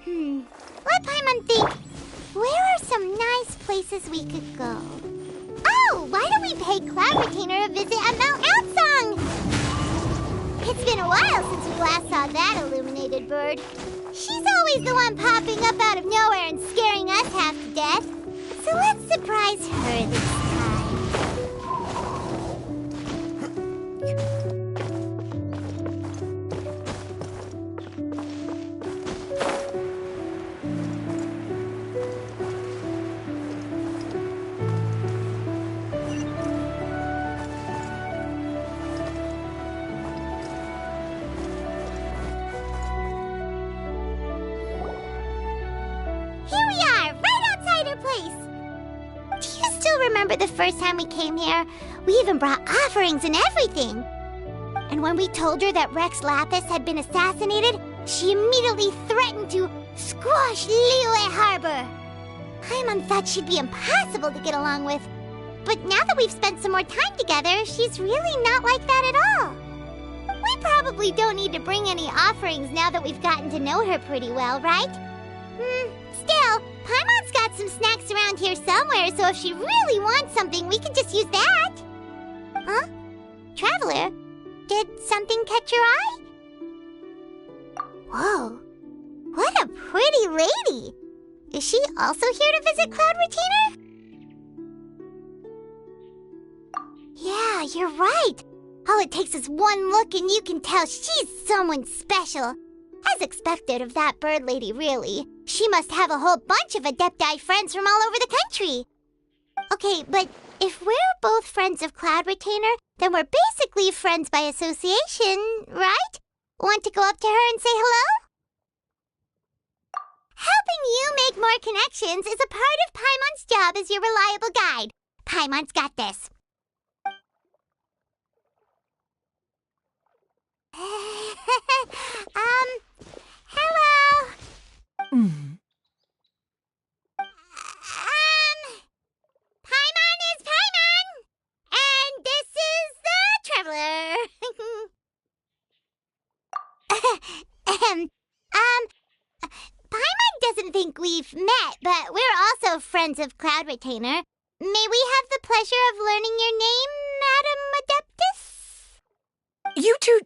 Let Paimon think. Where are some nice places we could go? Oh, why don't we pay Cloud Retainer a visit at Mount Outsong? It's been a while since we last saw that illuminated bird. She's always the one popping up out of nowhere and scaring us half to death. So let's surprise her this time. Remember the first time we came here? We even brought offerings and everything. And when we told her that Rex Lapis had been assassinated, she immediately threatened to squash Liyue Harbor. Paimon thought she'd be impossible to get along with. But now that we've spent some more time together, she's really not like that at all. We probably don't need to bring any offerings now that we've gotten to know her pretty well, right? Still, Paimon's got some snacks around here somewhere, so if she really wants something, we can just use that. Huh? Traveler, did something catch your eye? Whoa, what a pretty lady! Is she also here to visit Cloud Retainer? Yeah, you're right. All it takes is one look and you can tell she's someone special. As expected of that bird lady, really. She must have a whole bunch of Act.I friends from all over the country. Okay, but if we're both friends of Cloud Retainer, then we're basically friends by association, right? Want to go up to her and say hello? Helping you make more connections is a part of Paimon's job as your reliable guide. Paimon's got this. Hello? Paimon is Paimon! And this is the Traveler. Paimon doesn't think we've met, but we're also friends of Cloud Retainer. May we have the pleasure of learning your name, Madam Adeptus? You two...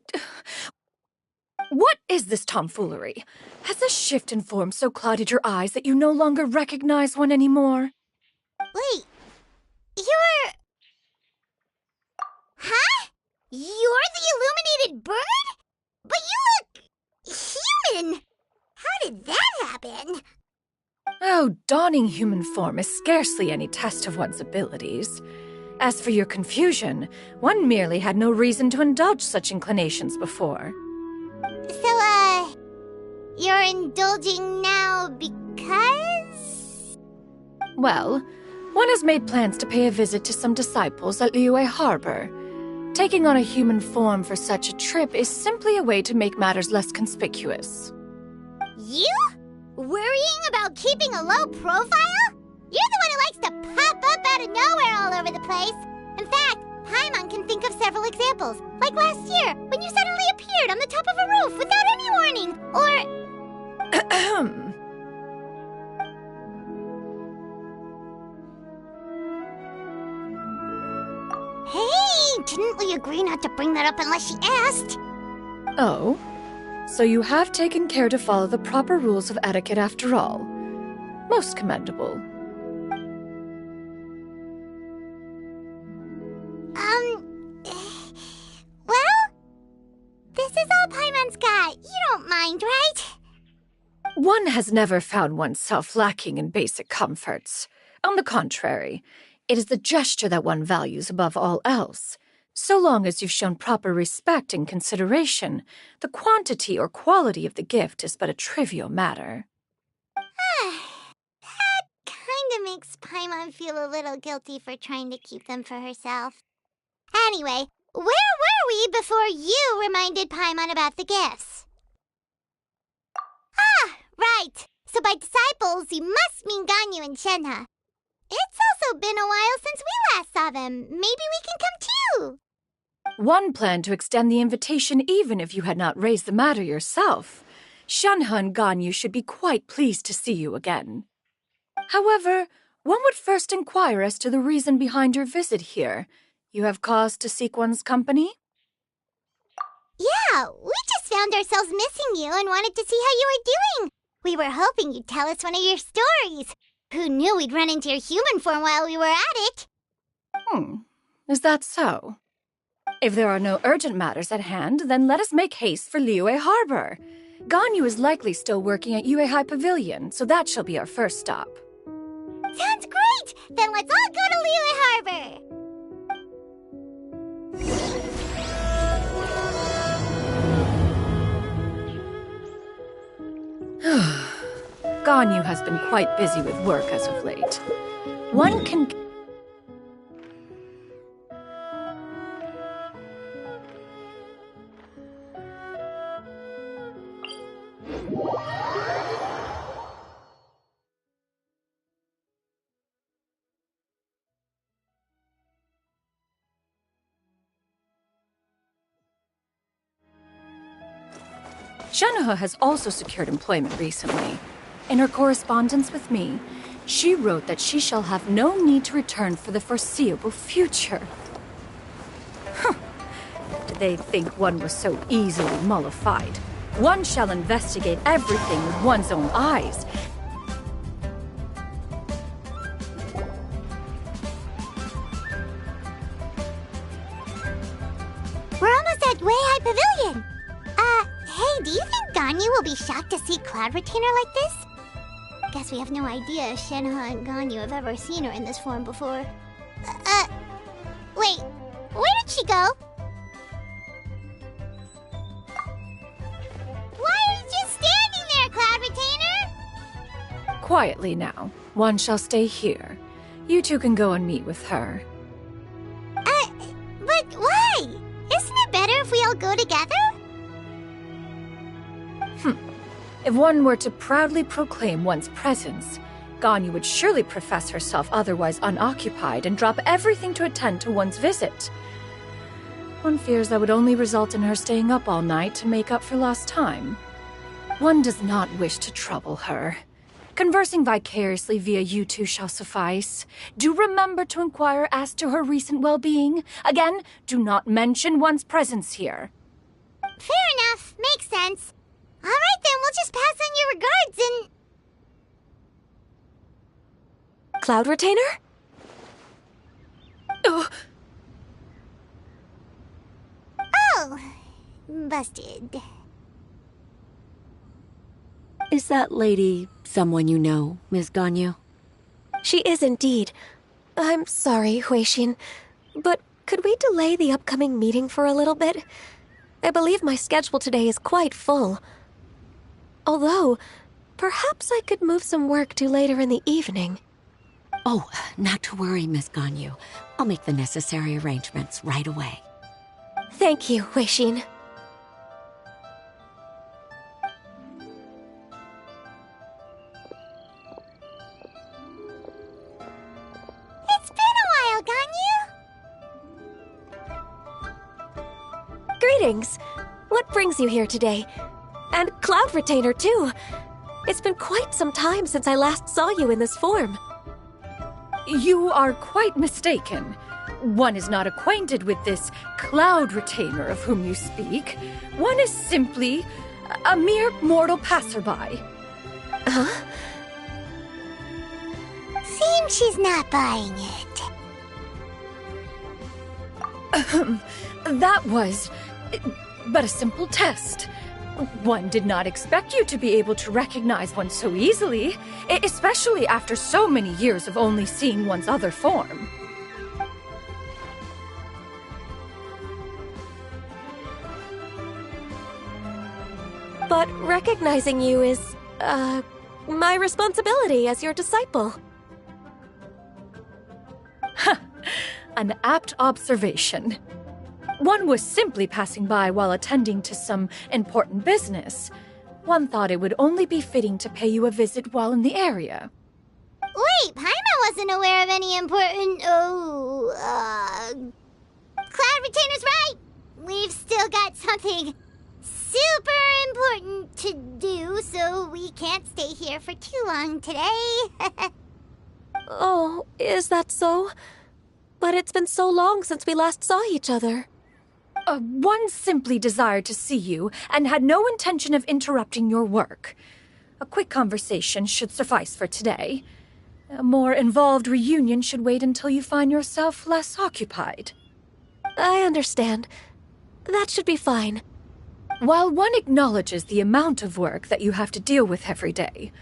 What is this tomfoolery? Has a shift in form so clouded your eyes that you no longer recognize one anymore? Wait, you're... Huh? You're the illuminated bird? But you look... human! How did that happen? Oh, donning human form is scarcely any test of one's abilities. As for your confusion, one merely had no reason to indulge such inclinations before. So, you're indulging now because? Well, one has made plans to pay a visit to some disciples at Liyue Harbor. Taking on a human form for such a trip is simply a way to make matters less conspicuous. You? Worrying about keeping a low profile? You're the one who likes to pop up out of nowhere all over the place. In fact, Paimon can think of several examples, like last year, when you suddenly appeared on the top of a roof without any warning, or... Hey, didn't we agree not to bring that up unless she asked? Oh? So you have taken care to follow the proper rules of etiquette after all. Most commendable. Well, this is all Paimon's got. You don't mind, right? One has never found oneself lacking in basic comforts. On the contrary, it is the gesture that one values above all else. So long as you've shown proper respect and consideration, the quantity or quality of the gift is but a trivial matter. That kinda makes Paimon feel a little guilty for trying to keep them for herself. Anyway, where were we before you reminded Paimon about the gifts? Ah, right. So by disciples, you must mean Ganyu and Shenhe. It's also been a while since we last saw them. Maybe we can come too. One planned to extend the invitation even if you had not raised the matter yourself. Xianyun and Ganyu should be quite pleased to see you again. However, one would first inquire as to the reason behind your visit here. You have cause to seek one's company? Yeah, we just found ourselves missing you and wanted to see how you were doing. We were hoping you'd tell us one of your stories. Who knew we'd run into your human form while we were at it? Is that so? If there are no urgent matters at hand, then let us make haste for Liyue Harbor. Ganyu is likely still working at Yue High Pavilion, so that shall be our first stop. Sounds great! Then let's all go to Liyue Harbor! Ganyu has been quite busy with work as of late. One can... Xianyun has also secured employment recently. In her correspondence with me, she wrote that she shall have no need to return for the foreseeable future. Did they think one was so easily mollified? One shall investigate everything with one's own eyes. We're almost at Wei High Pavilion. Hey, do you think Ganyu will be shocked to see Cloud Retainer like this? Guess we have no idea if Shenhe and Ganyu have ever seen her in this form before. Wait, where did she go? Why are you just standing there, Cloud Retainer? Quietly now. One shall stay here. You two can go and meet with her. But why? Isn't it better if we all go together? If one were to proudly proclaim one's presence, Ganyu would surely profess herself otherwise unoccupied and drop everything to attend to one's visit. One fears that would only result in her staying up all night to make up for lost time. One does not wish to trouble her. Conversing vicariously via you two shall suffice. Do remember to inquire as to her recent well-being. Again, do not mention one's presence here. Fair enough. Makes sense. All right, then, we'll just pass on your regards and... Cloud Retainer? Oh, busted. Is that lady someone you know, Miss Ganyu? She is indeed. I'm sorry, Huixin, but could we delay the upcoming meeting for a little bit? I believe my schedule today is quite full. Although, perhaps I could move some work to later in the evening. Oh, not to worry, Miss Ganyu. I'll make the necessary arrangements right away. Thank you, Huixin. It's been a while, Ganyu. Greetings. What brings you here today? And Cloud Retainer, too. It's been quite some time since I last saw you in this form. You are quite mistaken. One is not acquainted with this Cloud Retainer of whom you speak. One is simply a mere mortal passerby. Huh? Seems she's not buying it. That was but a simple test. One did not expect you to be able to recognize one so easily, especially after so many years of only seeing one's other form. But recognizing you is, my responsibility as your disciple. An apt observation. One was simply passing by while attending to some important business. One thought it would only be fitting to pay you a visit while in the area. Wait, Paimon wasn't aware of any important... Cloud Retainer's right! We've still got something super important to do. we can't stay here for too long today. Oh, is that so? But it's been so long since we last saw each other. One simply desired to see you and had no intention of interrupting your work. A quick conversation should suffice for today. A more involved reunion should wait until you find yourself less occupied. I understand. That should be fine. While one acknowledges the amount of work that you have to deal with every day,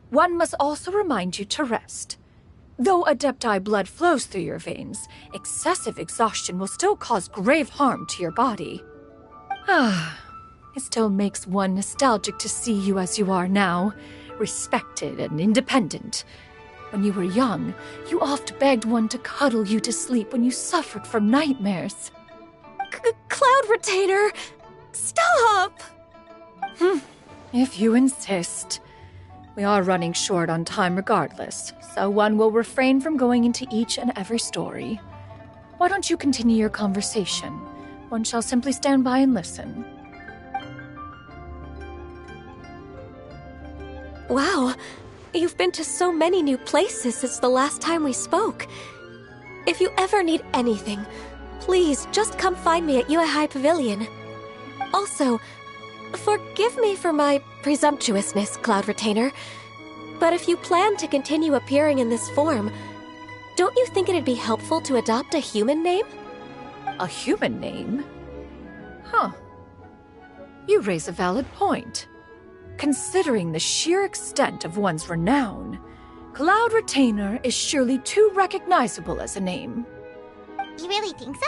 one must also remind you to rest. Though Act.I blood flows through your veins, excessive exhaustion will still cause grave harm to your body. It still makes one nostalgic to see you as you are now, respected and independent. When you were young, you oft begged one to cuddle you to sleep when you suffered from nightmares. Cloud Retainer! Stop! If you insist. We are running short on time regardless, so one will refrain from going into each and every story. Why don't you continue your conversation? One shall simply stand by and listen. Wow, you've been to so many new places since the last time we spoke. If you ever need anything, please just come find me at Xianyun Pavilion. Also, forgive me for my presumptuousness, Cloud Retainer, but if you plan to continue appearing in this form, don't you think it'd be helpful to adopt a human name? A human name? Huh. You raise a valid point. Considering the sheer extent of one's renown, Cloud Retainer is surely too recognizable as a name. You really think so?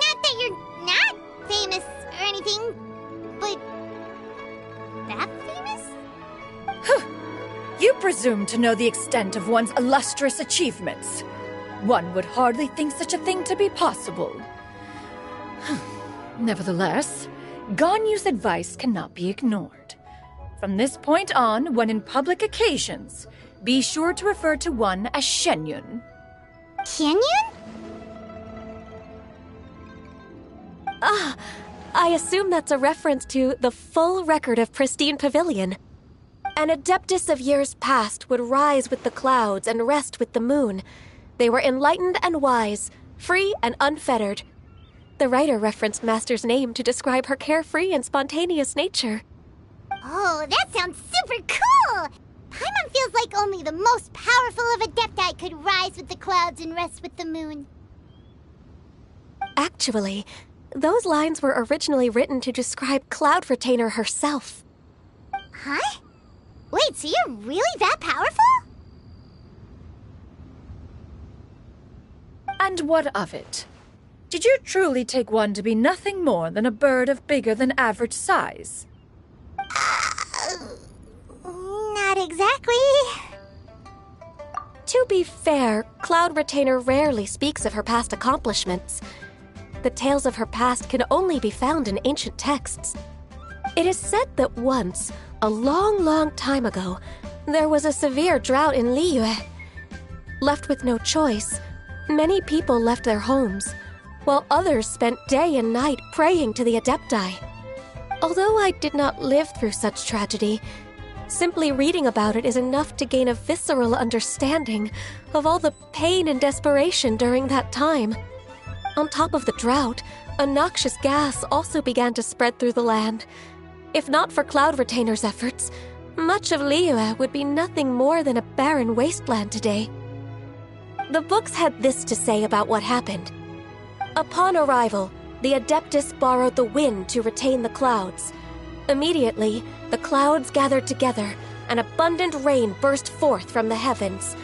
Not that you're not famous or anything, but that famous? You presume to know the extent of one's illustrious achievements. One would hardly think such a thing to be possible. Nevertheless, Ganyu's advice cannot be ignored. From this point on, when in public occasions, be sure to refer to one as Xianyun. Xianyun? I assume that's a reference to the full record of Pristine Pavilion. An adeptus of years past would rise with the clouds and rest with the moon. They were enlightened and wise, free and unfettered. The writer referenced Master's name to describe her carefree and spontaneous nature. Oh, that sounds super cool! Paimon feels like only the most powerful of Act.I could rise with the clouds and rest with the moon. Actually, those lines were originally written to describe Cloud Retainer herself. Huh? Wait, so you're really that powerful? And what of it? Did you truly take one to be nothing more than a bird of bigger than average size? Not exactly. To be fair, Cloud Retainer rarely speaks of her past accomplishments. The tales of her past can only be found in ancient texts. It is said that once, a long, long time ago, there was a severe drought in Liyue. Left with no choice, many people left their homes, while others spent day and night praying to the Act.I. Although I did not live through such tragedy, simply reading about it is enough to gain a visceral understanding of all the pain and desperation during that time. On top of the drought, a noxious gas also began to spread through the land. If not for Cloud Retainer's efforts, much of Liyue would be nothing more than a barren wasteland today. The books had this to say about what happened. Upon arrival, the Adeptus borrowed the wind to retain the clouds. Immediately, the clouds gathered together, and abundant rain burst forth from the heavens.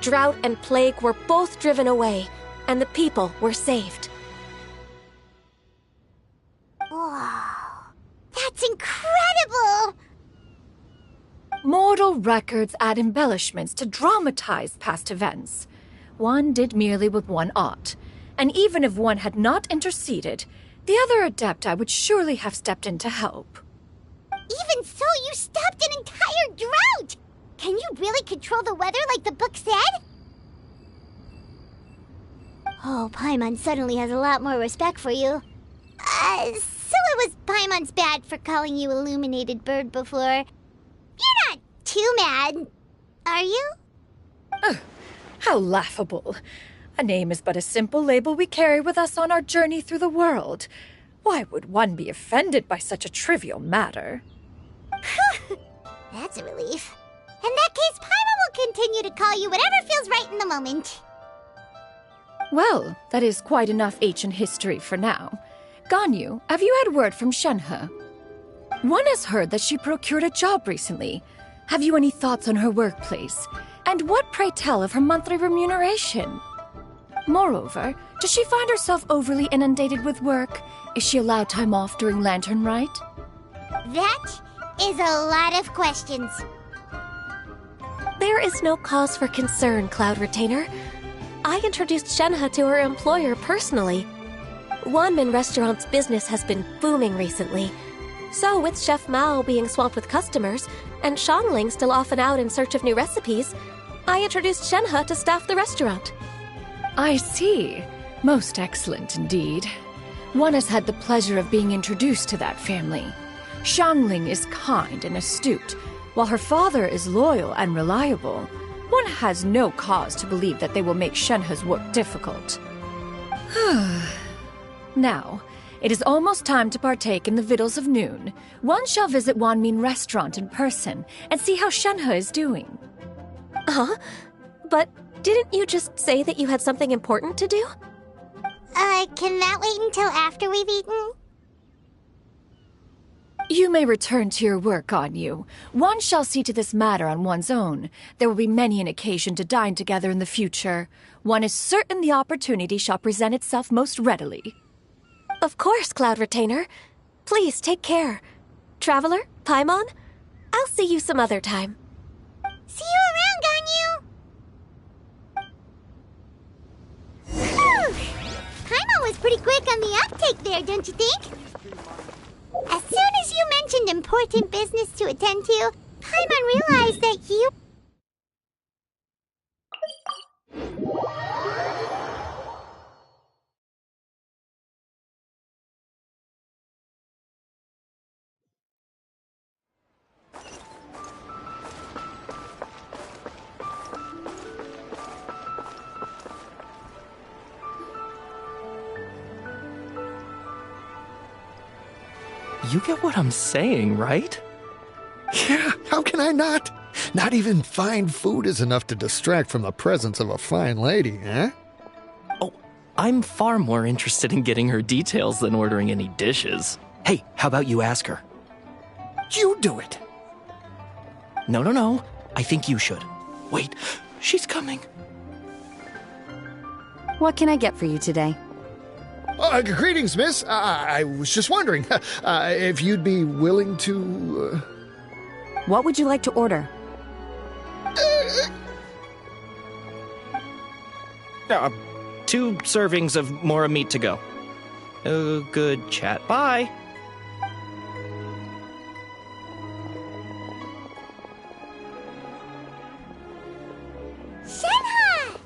Drought and plague were both driven away, and the people were saved. Wow, that's incredible! Mortal records add embellishments to dramatize past events. One did merely what one ought, and even if one had not interceded, the other Act.I would surely have stepped in to help. Even so, you stopped an entire drought! Can you really control the weather like the book said? Oh, Paimon suddenly has a lot more respect for you. So it was Paimon's bad for calling you Illuminated Bird before. too mad. Are you? How laughable. A name is but a simple label we carry with us on our journey through the world. Why would one be offended by such a trivial matter? That's a relief. In that case, Paimon will continue to call you whatever feels right in the moment. Well, that is quite enough ancient history for now. Ganyu, have you had word from Shenhe? One has heard that she procured a job recently. Have you any thoughts on her workplace? And what, pray tell, of her monthly remuneration? Moreover, does she find herself overly inundated with work? Is she allowed time off during Lantern Rite? That is a lot of questions. There is no cause for concern, Cloud Retainer. I introduced Shenhe to her employer personally. Wanmin Restaurant's business has been booming recently. So, with Chef Mao being swamped with customers, and Xiangling still off and out in search of new recipes, I introduced Shenhe to staff the restaurant. I see. Most excellent indeed. One has had the pleasure of being introduced to that family. Xiangling is kind and astute, while her father is loyal and reliable. One has no cause to believe that they will make Shenhe's work difficult. Now, it is almost time to partake in the victuals of noon. One shall visit Wanmin Restaurant in person and see how Shenhe is doing. Huh? But didn't you just say that you had something important to do? Can that wait until after we've eaten? You may return to your work, Ganyu. One shall see to this matter on one's own. There will be many an occasion to dine together in the future. One is certain the opportunity shall present itself most readily. Of course, Cloud Retainer. Please take care. Traveler, Paimon, I'll see you some other time. See you around, Ganyu! Whew! Paimon was pretty quick on the uptake there, don't you think? As soon as you mentioned important business to attend to, Paimon realized that you... You get what I'm saying, right? Yeah, how can I not? Not even fine food is enough to distract from the presence of a fine lady, eh? Oh, I'm far more interested in getting her details than ordering any dishes. Hey, how about you ask her? You do it! No. I think you should. Wait, she's coming. What can I get for you today? Greetings, miss. I was just wondering if you'd be willing to... What would you like to order? 2 servings of more meat to go. Oh, good chat. Bye. Shenhe!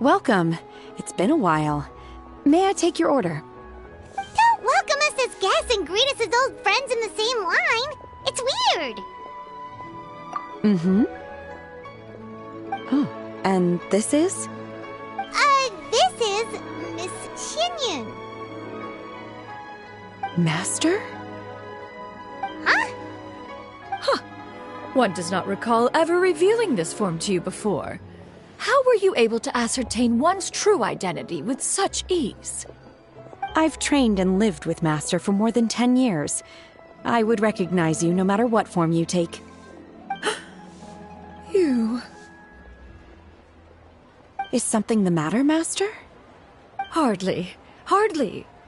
Welcome. It's been a while. May I take your order? Don't welcome us as guests and greet us as old friends in the same line. It's weird. Mm-hmm. Oh, and this is? This is Miss Xianyun. Master? Huh? One does not recall ever revealing this form to you before. How were you able to ascertain one's true identity with such ease? I've trained and lived with Master for more than 10 years. I would recognize you no matter what form you take. You... Is something the matter, Master? Hardly.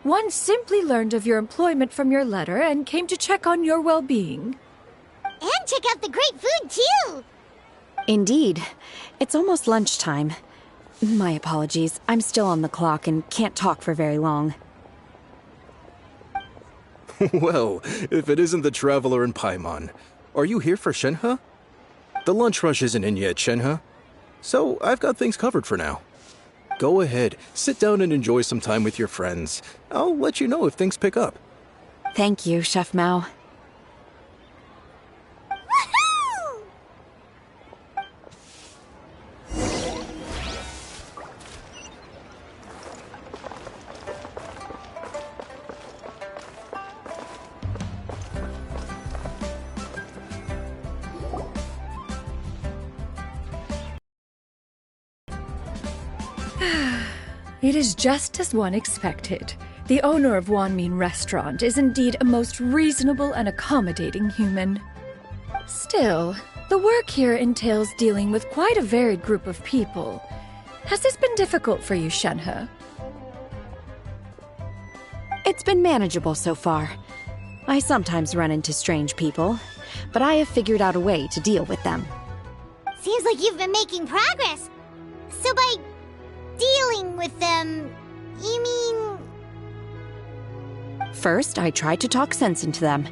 One simply learned of your employment from your letter and came to check on your well-being. And check out the great food, too! Indeed. It's almost lunchtime. My apologies. I'm still on the clock and can't talk for very long. Well, if it isn't the Traveler and Paimon, are you here for Shenhe? The lunch rush isn't in yet, Shenhe. So I've got things covered for now. Go ahead, sit down and enjoy some time with your friends. I'll let you know if things pick up. Thank you, Chef Mao. It is just as one expected. The owner of Wanmin Restaurant is indeed a most reasonable and accommodating human. Still, the work here entails dealing with quite a varied group of people. Has this been difficult for you, Shenhe? It's been manageable so far. I sometimes run into strange people, but I have figured out a way to deal with them. Seems like you've been making progress. So by dealing with them, you mean... First, I try to talk sense into them.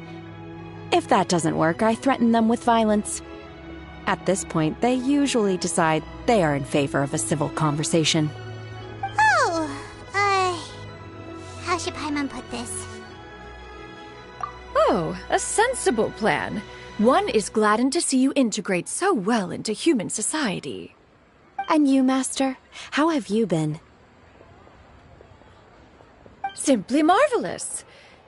If that doesn't work, I threaten them with violence. At this point, they usually decide they are in favor of a civil conversation. How should Paimon put this? Oh, a sensible plan. One is gladdened to see you integrate so well into human society. And you, Master? How have you been? Simply marvelous.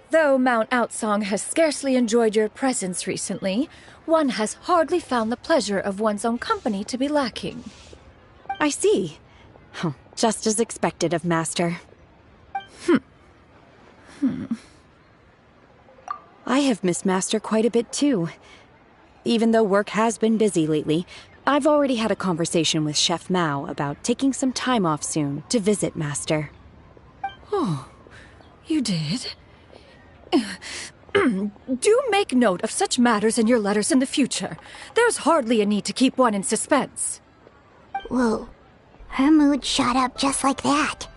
Though Mount Outsong has scarcely enjoyed your presence recently, one has hardly found the pleasure of one's own company to be lacking. I see. Just as expected of Master. I have missed Master quite a bit too. Even though work has been busy lately, I've already had a conversation with Chef Mao about taking some time off soon to visit Master. Oh, you did? Do make note of such matters in your letters in the future. There's hardly a need to keep one in suspense. Whoa, her mood shot up just like that.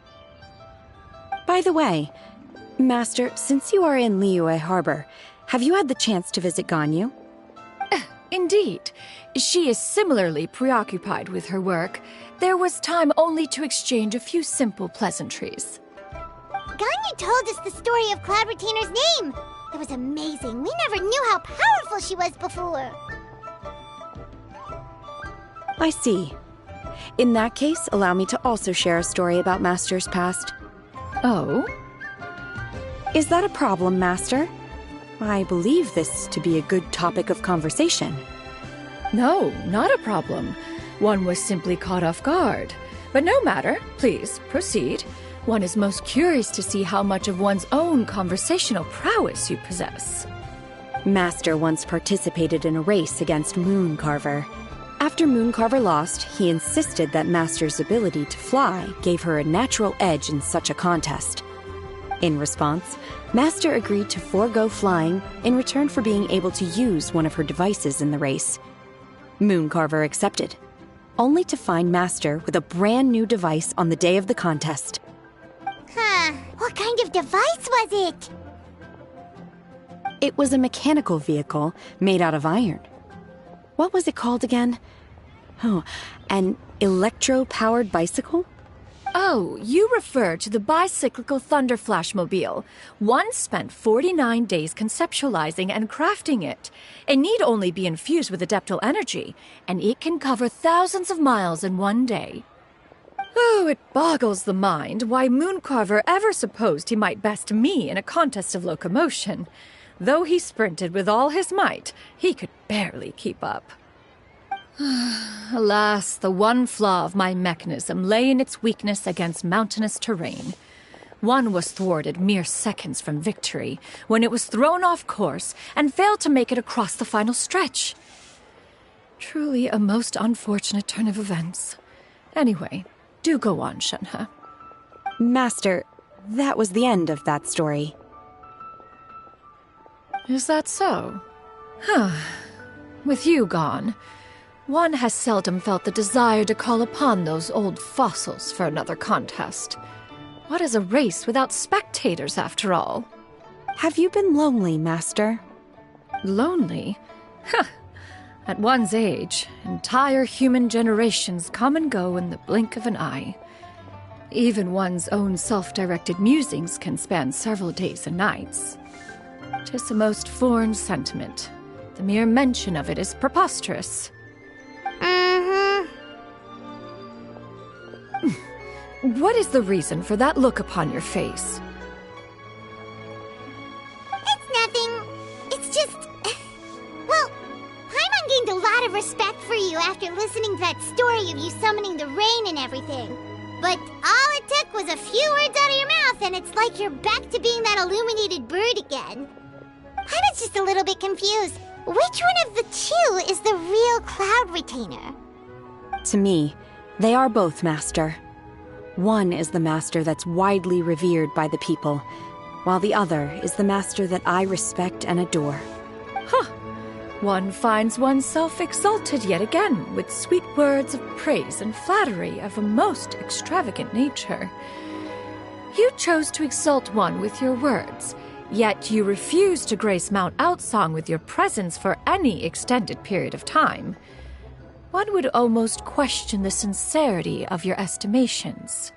By the way, Master, since you are in Liyue Harbor, have you had the chance to visit Ganyu? Indeed. She is similarly preoccupied with her work. There was time only to exchange a few simple pleasantries. Ganyu told us the story of Cloud Retainer's name. It was amazing. We never knew how powerful she was before. I see. In that case, allow me to also share a story about Master's past. Oh? Is that a problem, Master? I believe this to be a good topic of conversation. No, not a problem. One was simply caught off guard. But no matter. Please, proceed. One is most curious to see how much of one's own conversational prowess you possess. Master once participated in a race against Mooncarver. After Mooncarver lost, he insisted that Master's ability to fly gave her a natural edge in such a contest. In response, Master agreed to forego flying in return for being able to use one of her devices in the race. Mooncarver accepted, only to find Master with a brand new device on the day of the contest. What kind of device was it? It was a mechanical vehicle made out of iron. What was it called again? Oh, an electro-powered bicycle? Oh, you refer to the bicyclical Thunder Flashmobile. One spent 49 days conceptualizing and crafting it. It need only be infused with adeptal energy, and it can cover thousands of miles in one day. Oh, it boggles the mind why Mooncarver ever supposed he might best me in a contest of locomotion. Though he sprinted with all his might, he could barely keep up. Alas, the one flaw of my mechanism lay in its weakness against mountainous terrain. One was thwarted mere seconds from victory, when it was thrown off course and failed to make it across the final stretch. Truly a most unfortunate turn of events. Anyway, do go on, Shenhe. Master, that was the end of that story. Is that so? With you gone, one has seldom felt the desire to call upon those old fossils for another contest. What is a race without spectators, after all? Have you been lonely, Master? Lonely? At one's age, entire human generations come and go in the blink of an eye. Even one's own self-directed musings can span several days and nights. 'Tis a most foreign sentiment. The mere mention of it is preposterous. What is the reason for that look upon your face? It's nothing. It's just... Well, Paimon gained a lot of respect for you after listening to that story of you summoning the rain and everything. But all it took was a few words out of your mouth, and it's like you're back to being that illuminated bird again. I was just a little bit confused. Which one of the two is the real Cloud Retainer? To me, they are both, Master. One is the master that's widely revered by the people, while the other is the master that I respect and adore. Huh. One finds oneself exalted yet again with sweet words of praise and flattery of a most extravagant nature. You chose to exalt one with your words, yet you refuse to grace Mount Outsong with your presence for any extended period of time. One would almost question the sincerity of your estimations.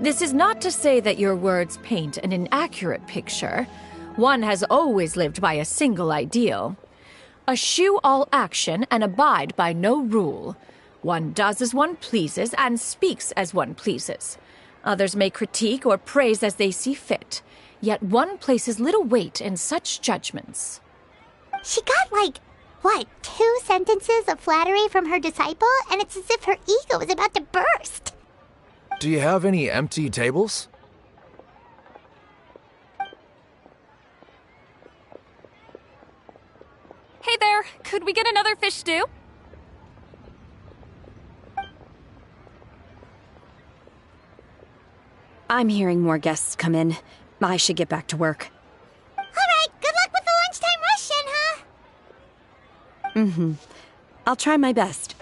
This is not to say that your words paint an inaccurate picture. One has always lived by a single ideal. Eschew all action and abide by no rule. One does as one pleases and speaks as one pleases. Others may critique or praise as they see fit, yet one places little weight in such judgments. She got, 2 sentences of flattery from her disciple, and it's as if her ego is about to burst. Do you have any empty tables? Hey there, could we get another fish stew? I'm hearing more guests come in. I should get back to work. All right, good luck with the lunchtime rush, Shenhe. Mm-hmm. I'll try my best.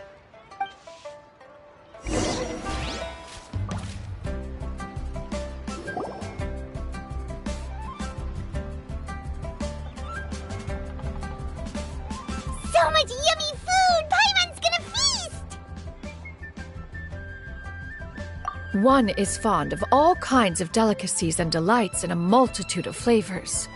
So much yummy food! Paimon's gonna feast! One is fond of all kinds of delicacies and delights in a multitude of flavors.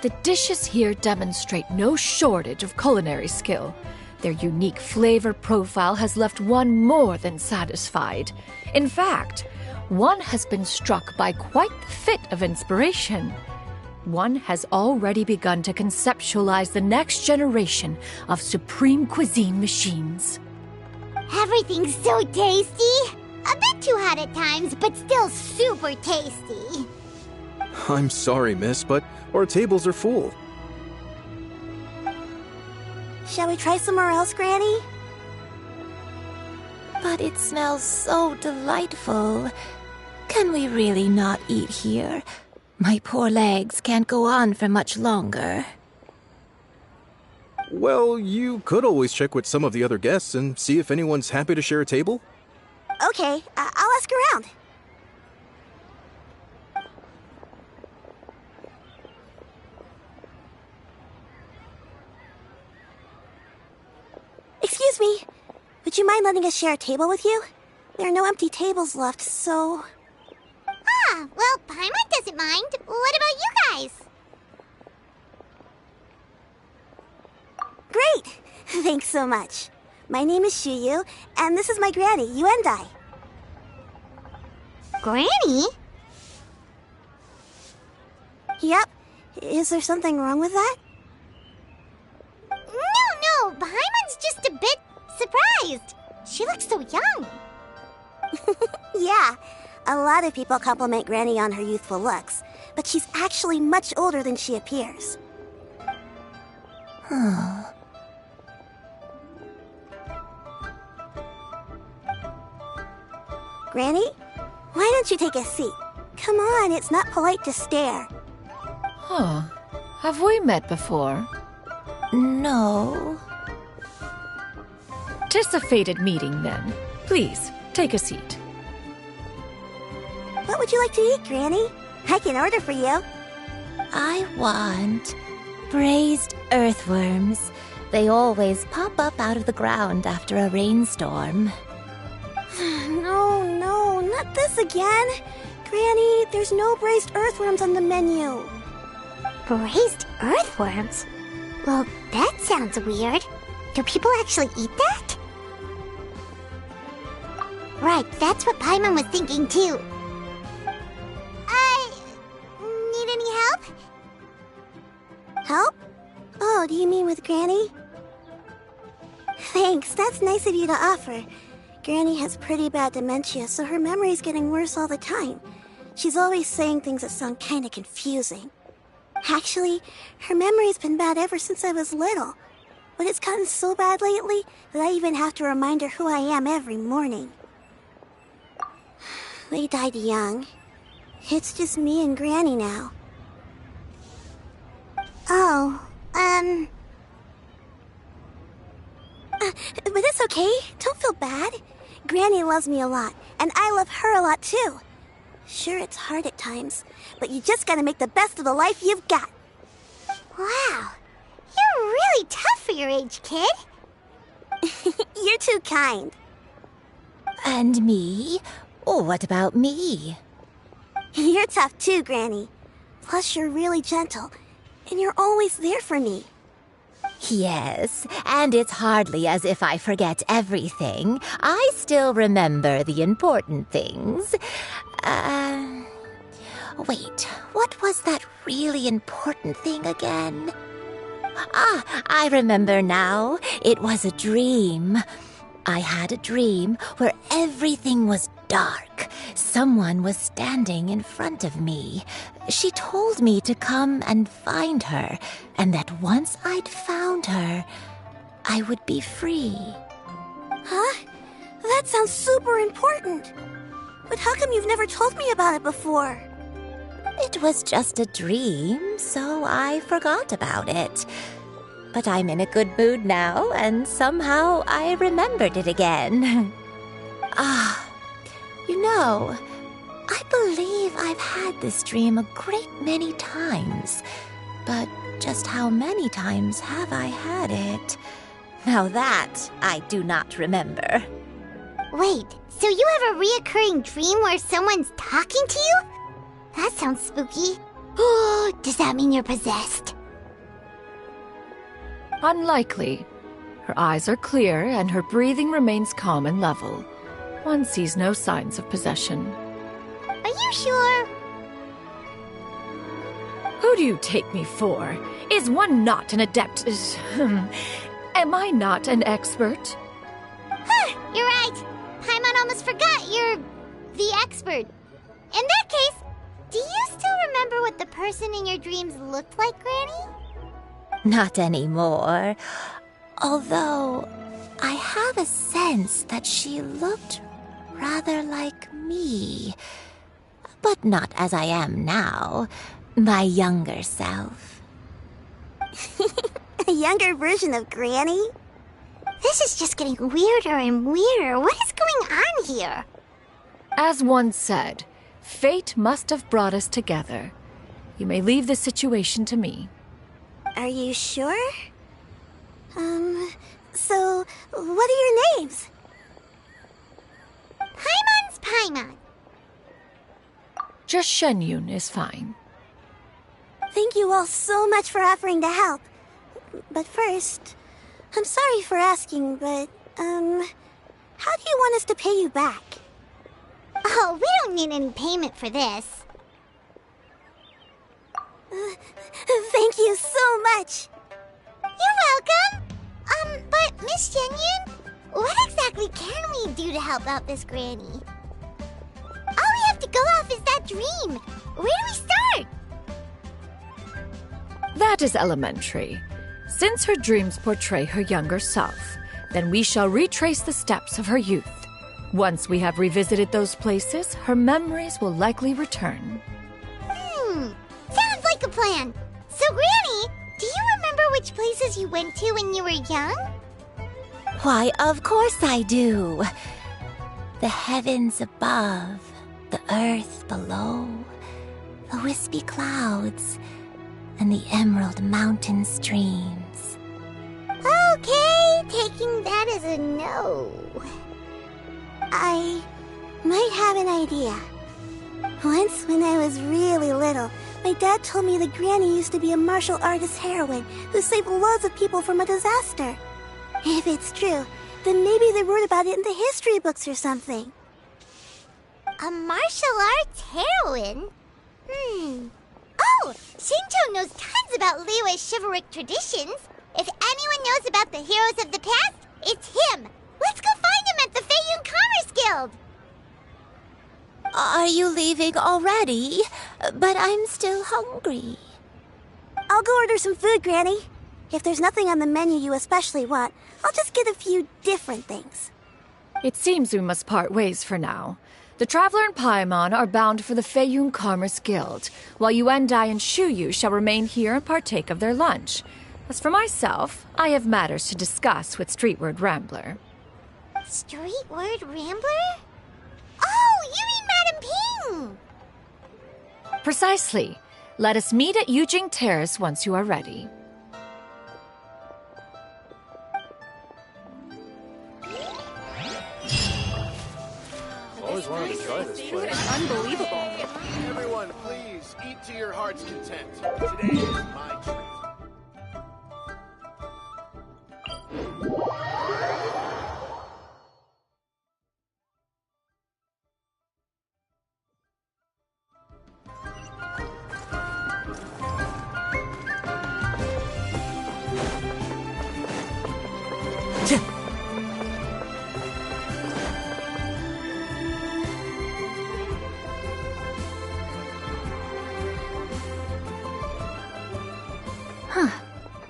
The dishes here demonstrate no shortage of culinary skill. Their unique flavor profile has left one more than satisfied. In fact, one has been struck by quite the fit of inspiration. One has already begun to conceptualize the next generation of supreme cuisine machines. Everything's so tasty! A bit too hot at times, but still super tasty. I'm sorry, miss, but our tables are full. Shall we try somewhere else, Granny? But it smells so delightful. Can we really not eat here? My poor legs can't go on for much longer. Well, you could always check with some of the other guests and see if anyone's happy to share a table. Okay, I'll ask around. Excuse me, would you mind letting us share a table with you? There are no empty tables left, so... Ah, well, Paimon doesn't mind. What about you guys? Great! Thanks so much. My name is Xianyun, and this is my granny, Yuendai. Granny? Yep. Is there something wrong with that? No, Paimon's just a bit surprised. She looks so young. Yeah, a lot of people compliment Granny on her youthful looks, but she's actually much older than she appears. Granny, why don't you take a seat? Come on, it's not polite to stare. Huh. Have we met before? No. 'Tis a fated meeting, then. Please, take a seat. What would you like to eat, Granny? I can order for you. I want braised earthworms. They always pop up out of the ground after a rainstorm. No, not this again. Granny, there's no braised earthworms on the menu. Braised earthworms? Well, that sounds weird. Do people actually eat that? Right, that's what Paimon was thinking too. Need any help? Help? Oh, do you mean with Granny? Thanks, that's nice of you to offer. Granny has pretty bad dementia, so her memory's getting worse all the time. She's always saying things that sound kinda confusing. Actually, her memory's been bad ever since I was little. But it's gotten so bad lately that I even have to remind her who I am every morning. They died young. It's just me and Granny now. But it's okay. Don't feel bad. Granny loves me a lot, and I love her a lot too. Sure, it's hard at times, but you just gotta make the best of the life you've got. Wow, you're really tough for your age, kid. You're too kind. And me? Oh, what about me? You're tough too, Granny. Plus, you're really gentle, and you're always there for me. Yes, and it's hardly as if I forget everything. I still remember the important things. Wait, what was that really important thing again? Ah, I remember now. It was a dream. I had a dream where everything was dark. Someone was standing in front of me. She told me to come and find her, and that once I'd found her, I would be free. Huh? That sounds super important. But how come you've never told me about it before? It was just a dream, so I forgot about it. But I'm in a good mood now, and somehow I remembered it again. I believe I've had this dream a great many times. But just how many times have I had it? Now that I do not remember. Wait, so you have a reoccurring dream where someone's talking to you? That sounds spooky. Oh, does that mean you're possessed? Unlikely. Her eyes are clear and her breathing remains calm and level. One sees no signs of possession. Are you sure? Who do you take me for? Is one not an adept? Am I not an expert? Huh, you're right. Paimon almost forgot you're the expert. In that case, do you still remember what the person in your dreams looked like, Granny? Not anymore. Although, I have a sense that she looked rather like me. But not as I am now. My younger self. A younger version of Granny? This is just getting weirder and weirder. What is going on here? As one said, fate must have brought us together. You may leave the situation to me. Are you sure? So, what are your names? Paimon's Paimon. Just Xianyun is fine. Thank you all so much for offering to help. But first, I'm sorry for asking, but, how do you want us to pay you back? Oh, we don't need any payment for this. Thank you so much. You're welcome. But Miss Xianyun, what exactly can we do to help out this granny? All we have to go off is that dream. Where do we start? That is elementary. Since her dreams portray her younger self, then we shall retrace the steps of her youth. Once we have revisited those places, her memories will likely return. Sounds like a plan. So, Granny, do you remember which places you went to when you were young? Why, of course I do. The heavens above, the earth below, the wispy clouds, and the emerald mountain streams. Okay, taking that as a no. I might have an idea. Once when I was really little, my dad told me that Granny used to be a martial artist heroine who saved loads of people from a disaster. If it's true, then maybe they wrote about it in the history books or something. A martial arts heroine? Oh, Shinto knows tons about Liyue's chivalric traditions. If anyone knows about the heroes of the past, it's him. Let's go find him, at the Feiyun Commerce Guild! Are you leaving already? But I'm still hungry. I'll go order some food, Granny. If there's nothing on the menu you especially want, I'll just get a few different things. It seems we must part ways for now. The Traveler and Paimon are bound for the Feiyun Commerce Guild, while Yuendai and Shuyu shall remain here and partake of their lunch. As for myself, I have matters to discuss with Streetward Rambler. Streetward Rambler? Oh, you mean Madame Ping! Precisely. Let us meet at Yujing Terrace once you are ready. Always wanted to try this place. It's unbelievable. Everyone, please eat to your heart's content. Today is my treat.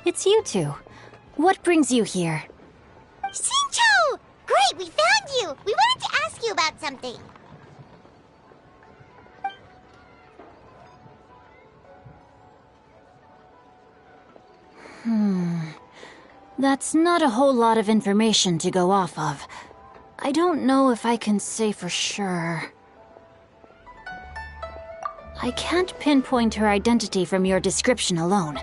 It's you two. What brings you here? Xingqiu! Great, we found you! We wanted to ask you about something. That's not a whole lot of information to go off of. I don't know if I can say for sure. I can't pinpoint her identity from your description alone.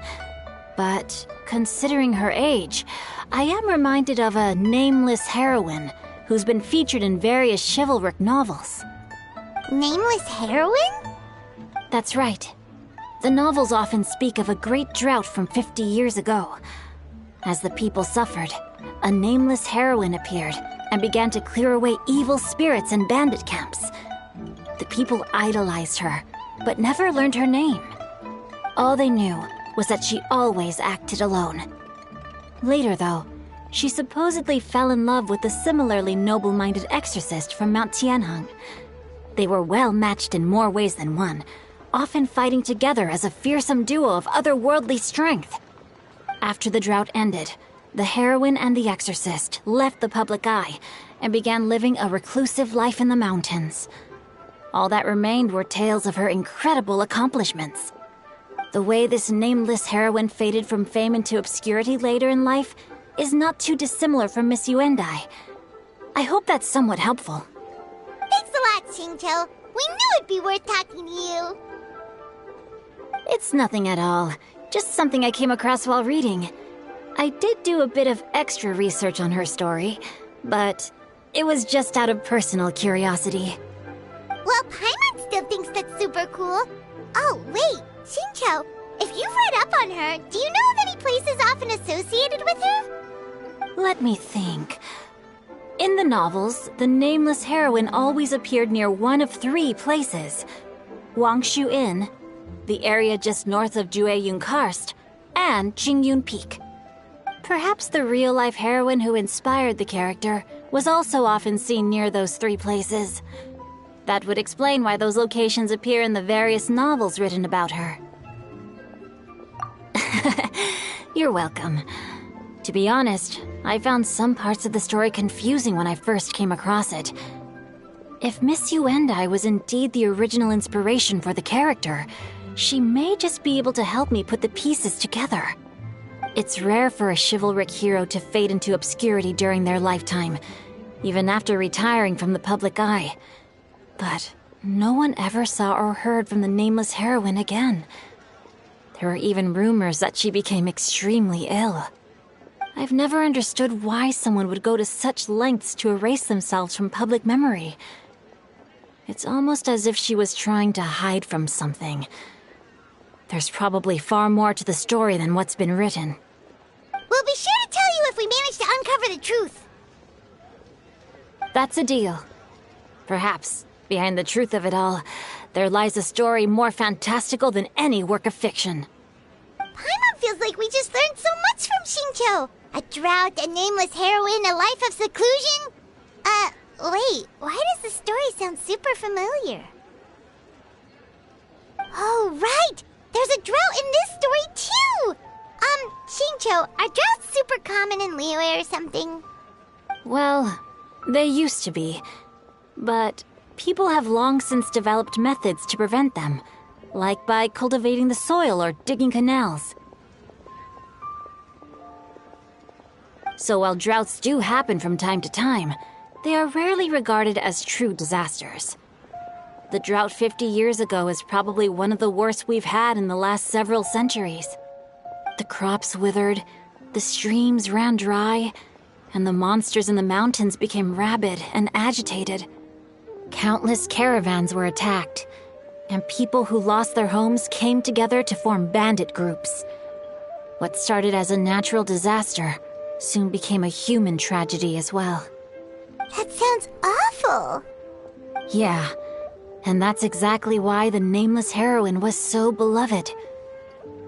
But considering her age, I am reminded of a nameless heroine who's been featured in various chivalric novels. Nameless heroine? That's right. The novels often speak of a great drought from 50 years ago. As the people suffered, a nameless heroine appeared and began to clear away evil spirits in bandit camps. The people idolized her, but never learned her name. All they knew was that she always acted alone. Later, though, she supposedly fell in love with a similarly noble-minded exorcist from Mount Tianheng. They were well matched in more ways than one, often fighting together as a fearsome duo of otherworldly strength. After the drought ended, the heroine and the exorcist left the public eye and began living a reclusive life in the mountains. All that remained were tales of her incredible accomplishments. The way this nameless heroine faded from fame into obscurity later in life is not too dissimilar from Miss Yuendai. I hope that's somewhat helpful. Thanks a lot, Xingqiu. We knew it'd be worth talking to you. It's nothing at all. Just something I came across while reading. I did do a bit of extra research on her story, but it was just out of personal curiosity. Well, Paimon still thinks that's super cool. Oh, wait, Xingqiu, if you've read up on her, do you know of any places often associated with her? Let me think. In the novels, the nameless heroine always appeared near one of 3 places. Wangshu Inn, the area just north of Jueyun Karst, and Qingyun Peak. Perhaps the real-life heroine who inspired the character was also often seen near those 3 places. That would explain why those locations appear in the various novels written about her. You're welcome. To be honest, I found some parts of the story confusing when I first came across it. If Miss Yuendai was indeed the original inspiration for the character, she may just be able to help me put the pieces together. It's rare for a chivalric hero to fade into obscurity during their lifetime, even after retiring from the public eye. But no one ever saw or heard from the nameless heroine again. There were even rumors that she became extremely ill. I've never understood why someone would go to such lengths to erase themselves from public memory. It's almost as if she was trying to hide from something. There's probably far more to the story than what's been written. We'll be sure to tell you if we manage to uncover the truth. That's a deal. Perhaps, behind the truth of it all, there lies a story more fantastical than any work of fiction. Paimon feels like we just learned so much from Xingqiu. A drought, a nameless heroine, a life of seclusion. Wait, why does the story sound super familiar? Oh, right! There's a drought in this story, too! Shincho, are droughts super common in Liyue or something? Well, they used to be. But people have long since developed methods to prevent them, like by cultivating the soil or digging canals. So while droughts do happen from time to time, they are rarely regarded as true disasters. The drought 50 years ago is probably one of the worst we've had in the last several centuries. The crops withered, the streams ran dry, and the monsters in the mountains became rabid and agitated. Countless caravans were attacked, and people who lost their homes came together to form bandit groups. What started as a natural disaster soon became a human tragedy as well. That sounds awful! Yeah, and that's exactly why the nameless heroine was so beloved.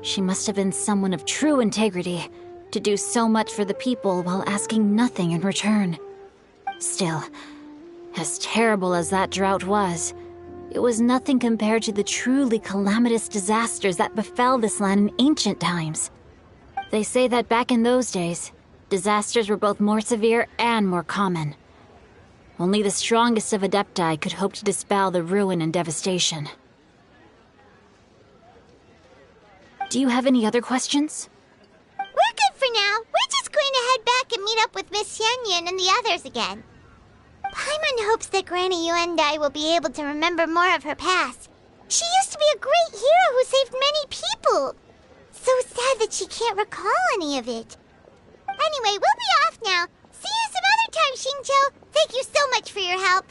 She must have been someone of true integrity, to do so much for the people while asking nothing in return. Still, as terrible as that drought was, it was nothing compared to the truly calamitous disasters that befell this land in ancient times. They say that back in those days, disasters were both more severe and more common. Only the strongest of Act.I could hope to dispel the ruin and devastation. Do you have any other questions? We're good for now. We're just going to head back and meet up with Miss Xianyun and the others again. Paimon hopes that Granny Yuendai will be able to remember more of her past. She used to be a great hero who saved many people. So sad that she can't recall any of it. Anyway, we'll be off now. See you some other time, Xingqiu. Thank you so much for your help.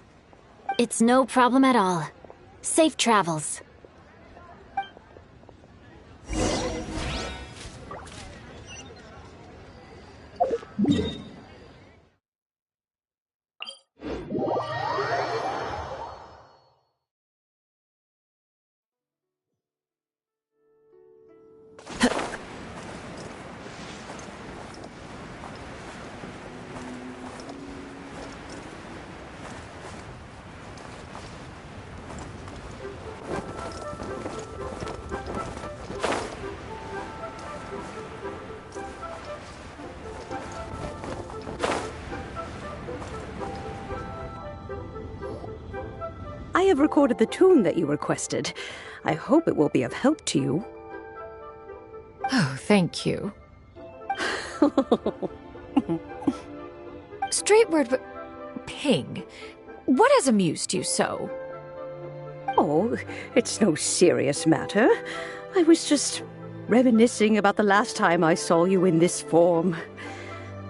It's no problem at all. Safe travels. I have recorded the tune that you requested. I hope it will be of help to you. Oh, thank you. Straight word, but Ping, what has amused you so? Oh, it's no serious matter. I was just reminiscing about the last time I saw you in this form.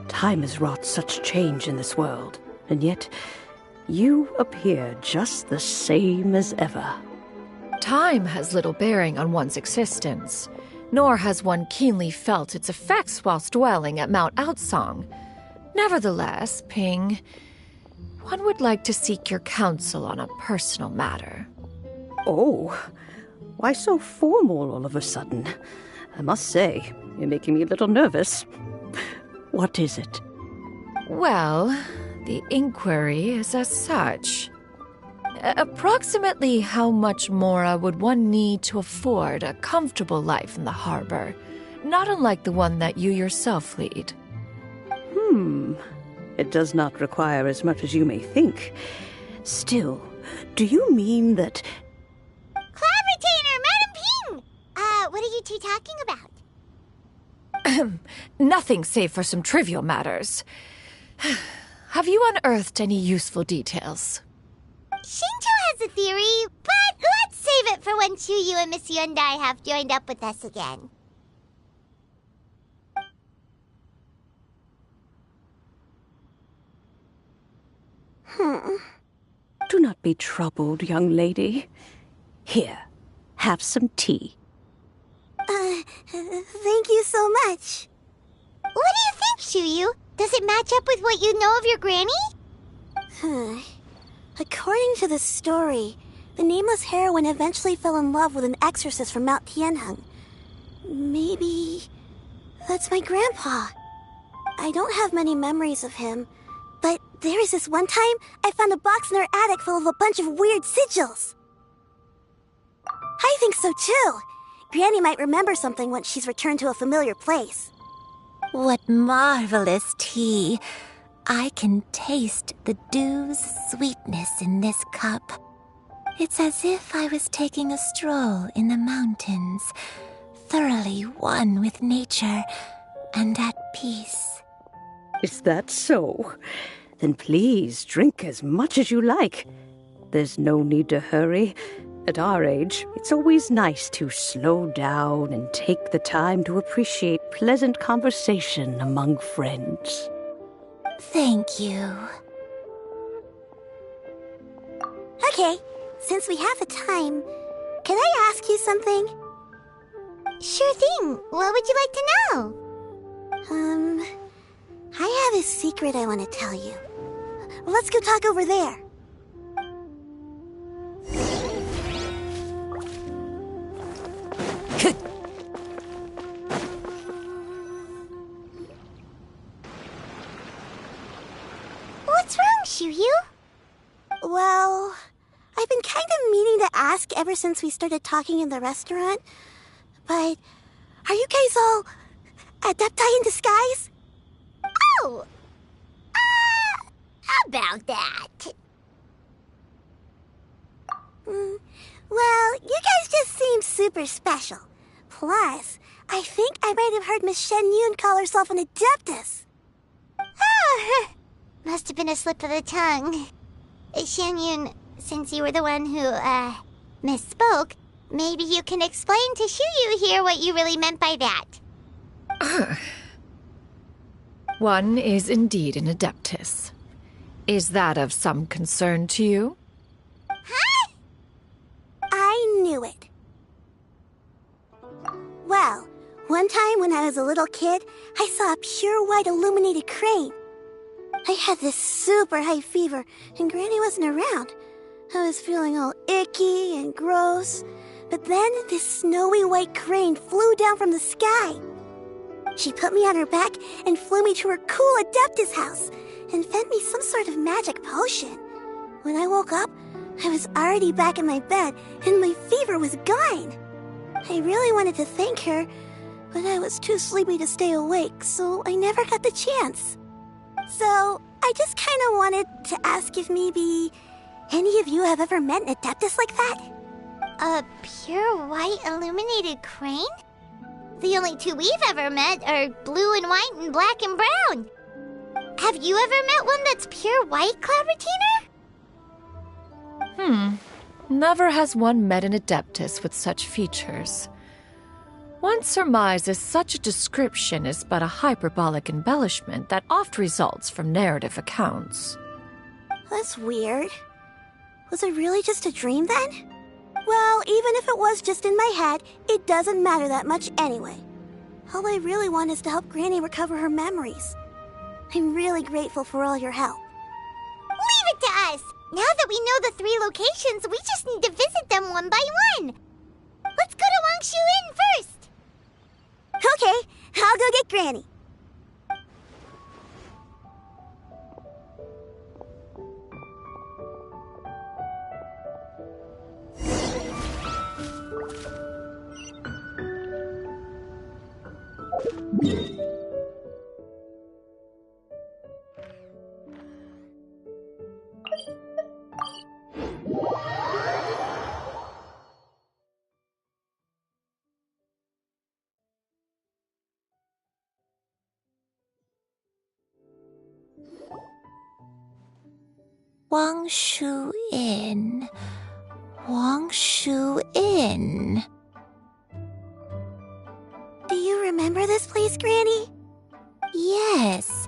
Time has wrought such change in this world, and yet you appear just the same as ever. Time has little bearing on one's existence, nor has one keenly felt its effects whilst dwelling at Mount Outsong. Nevertheless, Ping, one would like to seek your counsel on a personal matter. Oh, why so formal all of a sudden? I must say, you're making me a little nervous. What is it? Well, the inquiry is as such. Approximately how much more would one need to afford a comfortable life in the harbor, not unlike the one that you yourself lead? It does not require as much as you may think. Still, do you mean that... Cloud Retainer, Madam Ping! What are you two talking about? Nothing save for some trivial matters. Have you unearthed any useful details? Shinto has a theory, but let's save it for when Chuyu and Miss Yuendai have joined up with us again. Do not be troubled, young lady. Here, have some tea. Thank you so much. What do you think, Chuyu? Does it match up with what you know of your granny? According to the story, the nameless heroine eventually fell in love with an exorcist from Mount Tianheng. Maybe that's my grandpa. I don't have many memories of him, but There was this one time I found a box in her attic full of a bunch of weird sigils. I think so too. Granny might remember something once she's returned to a familiar place. What marvelous tea. I can taste the dew's sweetness in this cup. It's as if I was taking a stroll in the mountains, thoroughly one with nature and at peace. Is that so? Then please drink as much as you like. There's no need to hurry. At our age, it's always nice to slow down and take the time to appreciate pleasant conversation among friends. Thank you. Okay, since we have the time, can I ask you something? Sure thing. What would you like to know? I have a secret I want to tell you. Let's go talk over there. What's wrong, Xianyun? Well, I've been kind of meaning to ask ever since we started talking in the restaurant. But are you guys all Act.I in disguise? Oh! About that. Well, you guys just seem super special. Plus, I think I might have heard Miss Xianyun call herself an Adeptus. Oh, must have been a slip of the tongue. Xianyun, since you were the one who, misspoke, maybe you can explain to Xianyun here what you really meant by that. One is indeed an Adeptus. Is that of some concern to you? Huh? I knew it. Well, one time when I was a little kid, I saw a pure white illuminated crane. I had this super high fever, and Granny wasn't around. I was feeling all icky and gross. But then this snowy white crane flew down from the sky. She put me on her back and flew me to her cool Adeptus house and fed me some sort of magic potion. When I woke up, I was already back in my bed and my fever was gone. I really wanted to thank her, but I was too sleepy to stay awake, so I never got the chance. So, I just kind of wanted to ask if maybe any of you have ever met an Adeptus like that? A pure white illuminated crane? The only two we've ever met are blue and white and black and brown. Have you ever met one that's pure white, Clavertina? Never has one met an Adeptus with such features. One surmises such a description is but a hyperbolic embellishment that oft results from narrative accounts. That's weird. Was it really just a dream then? Well, even if it was just in my head, it doesn't matter that much anyway. All I really want is to help Granny recover her memories. I'm really grateful for all your help. Leave it to us! Now that we know the 3 locations, we just need to visit them one by one. Let's go to Wangshu Inn first. Okay, I'll go get Granny. Wangshu Inn. Wangshu Inn. Do you remember this place, Granny? Yes.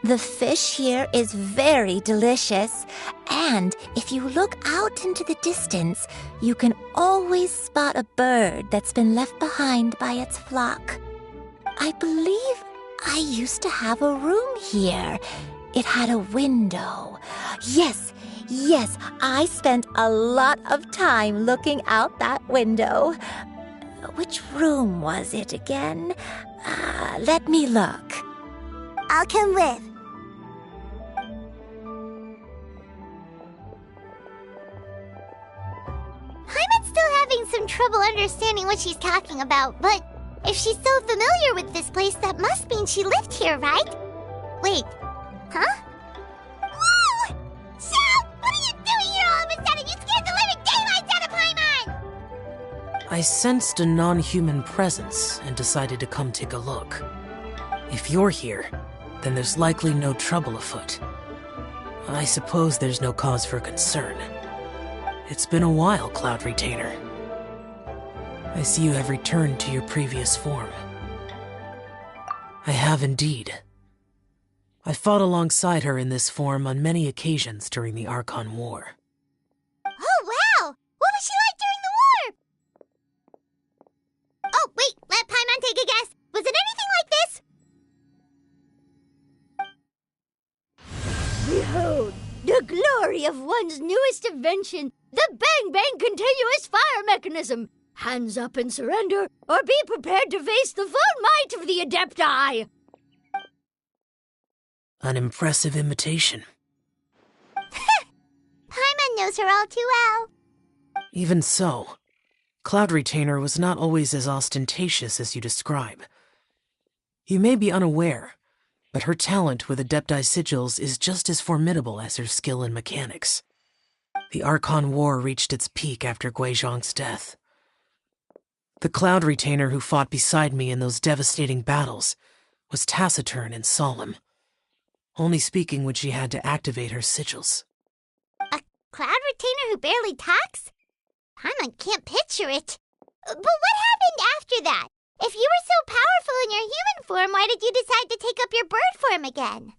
The fish here is very delicious. And if you look out into the distance, you can always spot a bird that's been left behind by its flock. I believe I used to have a room here. It had a window. Yes, I spent a lot of time looking out that window. Which room was it again? Let me look. I'll come with. trouble understanding what she's talking about, but if she's so familiar with this place, that must mean she lived here, right? Wait, huh? Whoa! Shell! What are you doing here all of a sudden? You scared the living daylights out of Paimon! I sensed a non-human presence and decided to come take a look. If you're here, then there's likely no trouble afoot. I suppose there's no cause for concern. It's been a while, Cloud Retainer. I see you have returned to your previous form. I have indeed. I fought alongside her in this form on many occasions during the Archon War. Oh, wow! What was she like during the war? Oh, wait, let Paimon take a guess. Was it anything like this? Behold, the glory of one's newest invention, the Bang Bang Continuous Fire Mechanism. Hands up and surrender, or be prepared to face the full might of the Act.I. An impressive imitation. Paimon knows her all too well. Even so, Cloud Retainer was not always as ostentatious as you describe. You may be unaware, but her talent with Act.I sigils is just as formidable as her skill in mechanics. The Archon War reached its peak after Guizhong's death. The Cloud Retainer who fought beside me in those devastating battles was taciturn and solemn, only speaking when she had to activate her sigils. A Cloud Retainer who barely talks? Paimon can't picture it. But what happened after that? If you were so powerful in your human form, why did you decide to take up your bird form again?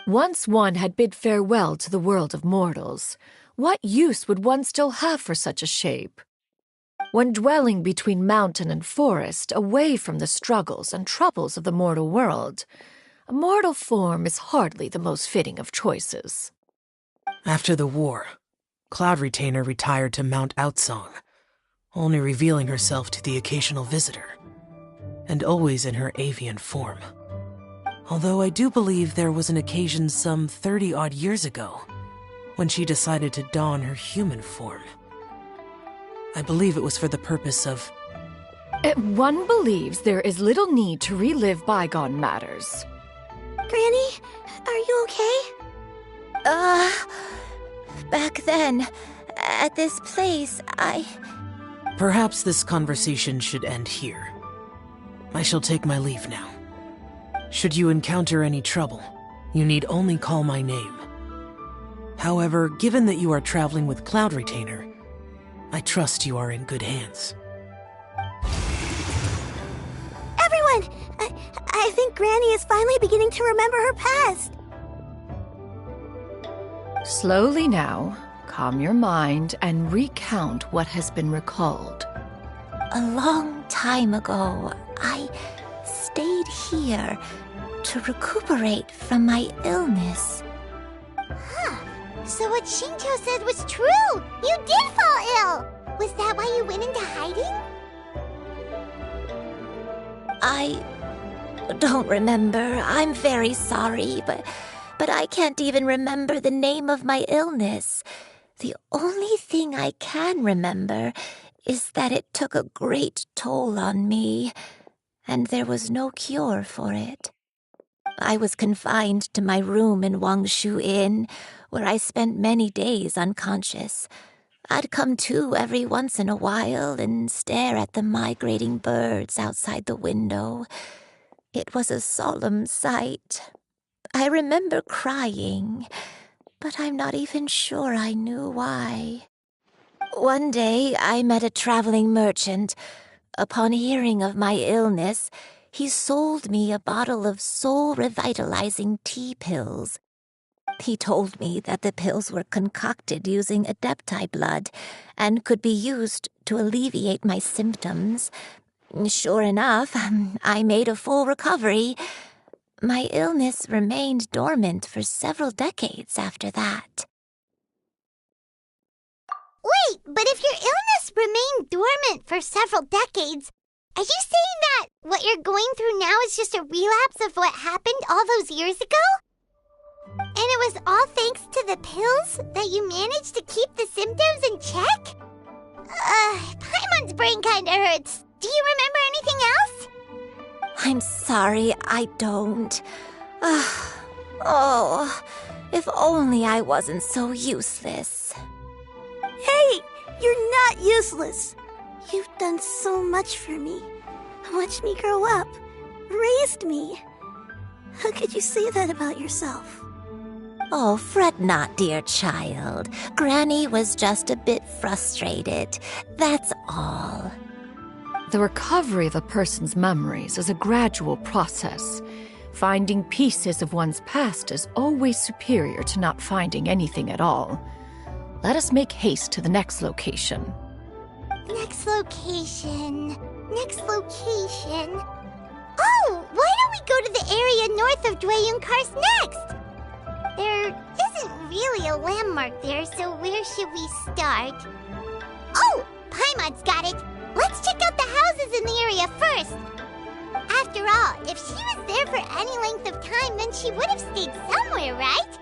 Once one had bid farewell to the world of mortals, what use would one still have for such a shape? When dwelling between mountain and forest, away from the struggles and troubles of the mortal world, a mortal form is hardly the most fitting of choices. After the war, Cloud Retainer retired to Mount Outsong, only revealing herself to the occasional visitor, and always in her avian form. Although I do believe there was an occasion some 30-odd years ago when she decided to don her human form. I believe it was for the purpose of... One believes there is little need to relive bygone matters. Granny, are you okay? Back then, at this place, Perhaps this conversation should end here. I shall take my leave now. Should you encounter any trouble, you need only call my name. However, given that you are traveling with Cloud Retainer, I trust you are in good hands. Everyone! I think Granny is finally beginning to remember her past. Slowly now, calm your mind and recount what has been recalled. A long time ago, I stayed here to recuperate from my illness. Huh. So what Shinto said was true! You did fall ill! Was that why you went into hiding? I don't remember. I'm very sorry, but I can't even remember the name of my illness. The only thing I can remember is that it took a great toll on me, and there was no cure for it. I was confined to my room in Wangshu Inn, where I spent many days unconscious. I'd come to every once in a while and stare at the migrating birds outside the window. It was a solemn sight. I remember crying, but I'm not even sure I knew why. One day, I met a traveling merchant. Upon hearing of my illness, he sold me a bottle of soul-revitalizing tea pills. He told me that the pills were concocted using Act.I blood and could be used to alleviate my symptoms. Sure enough, I made a full recovery. My illness remained dormant for several decades after that. Wait, but if your illness remained dormant for several decades, are you saying that what you're going through now is just a relapse of what happened all those years ago? And it was all thanks to the pills that you managed to keep the symptoms in check? Paimon's brain kinda hurts. Do you remember anything else? I'm sorry, I don't. Oh, if only I wasn't so useless. Hey, you're not useless. You've done so much for me. Watched me grow up. Raised me. How could you say that about yourself? Oh, fret not, dear child. Granny was just a bit frustrated. That's all. The recovery of a person's memories is a gradual process. Finding pieces of one's past is always superior to not finding anything at all. Let us make haste to the next location. Next location. Oh, why don't we go to the area north of Dwayun Karst next? There isn't really a landmark there, so where should we start? Oh, Paimon's got it. Let's check out the houses in the area first. After all, if she was there for any length of time, then she would have stayed somewhere, right?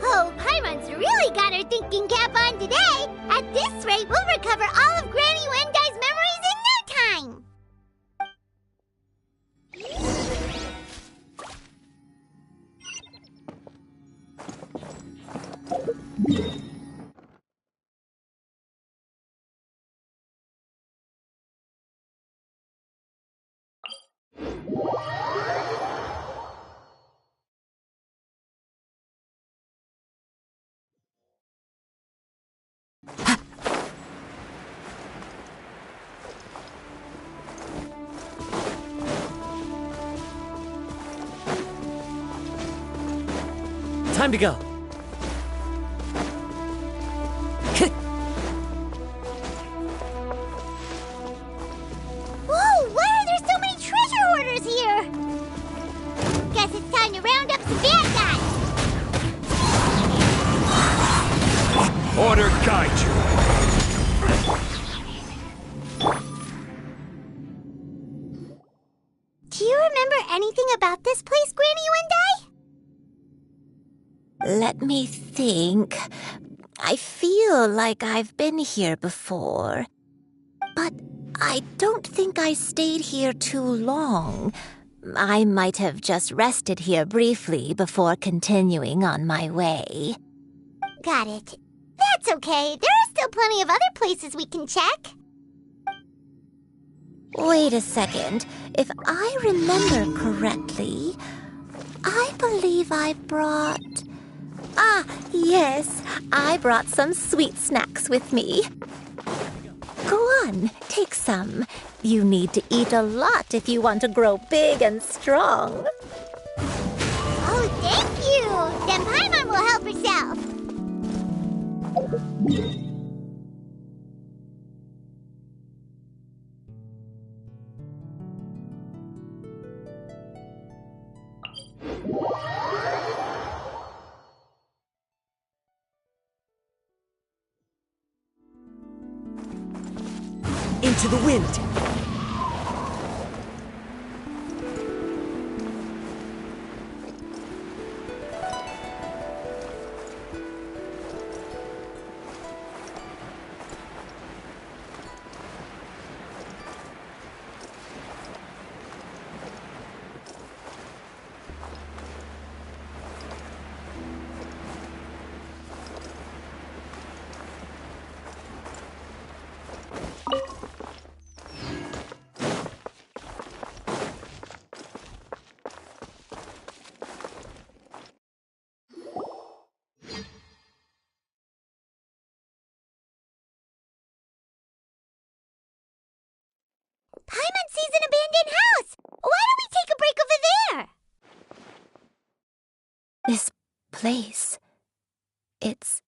Oh, Paimon's really got her thinking cap on today. At this rate, we'll recover all of Granny Wendai's memories in no time. Time to go. Whoa, why are there so many treasure hoarders here? Guess it's time to round up some bad guys. Order guide you. Do you remember anything about this place, Granny Wendai? Let me think. I feel like I've been here before. But I don't think I stayed here too long. I might have just rested here briefly before continuing on my way. Got it. That's okay. There are still plenty of other places we can check. Wait a second. If I remember correctly, I believe I brought... Ah, yes. I brought some sweet snacks with me. Go on, take some. You need to eat a lot if you want to grow big and strong. Oh, thank you. Then Paimon will help herself. Into the wind. Paimon sees an abandoned house. Why don't we take a break over there? This place... it's...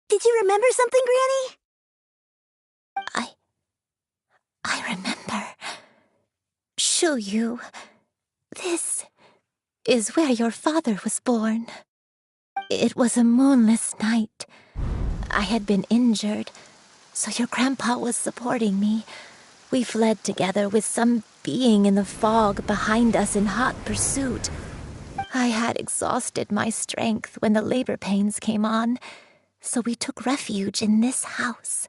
Did you remember something, Granny? I remember. Shuyu, this is where your father was born. It was a moonless night. I had been injured, so your grandpa was supporting me. We fled together with some being in the fog behind us in hot pursuit. I had exhausted my strength when the labor pains came on, so we took refuge in this house.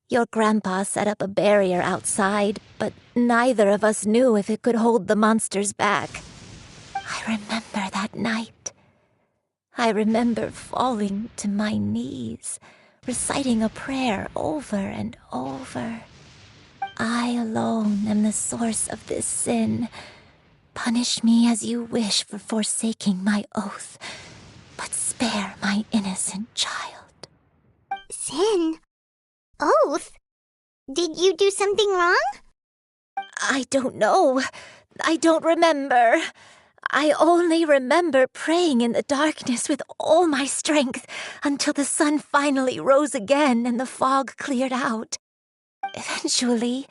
Your grandpa set up a barrier outside, but neither of us knew if it could hold the monsters back. I remember that night. I remember falling to my knees, reciting a prayer over and over. I alone am the source of this sin. Punish me as you wish for forsaking my oath, but spare my innocent child. Sin? Oath? Did you do something wrong? I don't know. I don't remember. I only remember praying in the darkness with all my strength until the sun finally rose again and the fog cleared out. Eventually,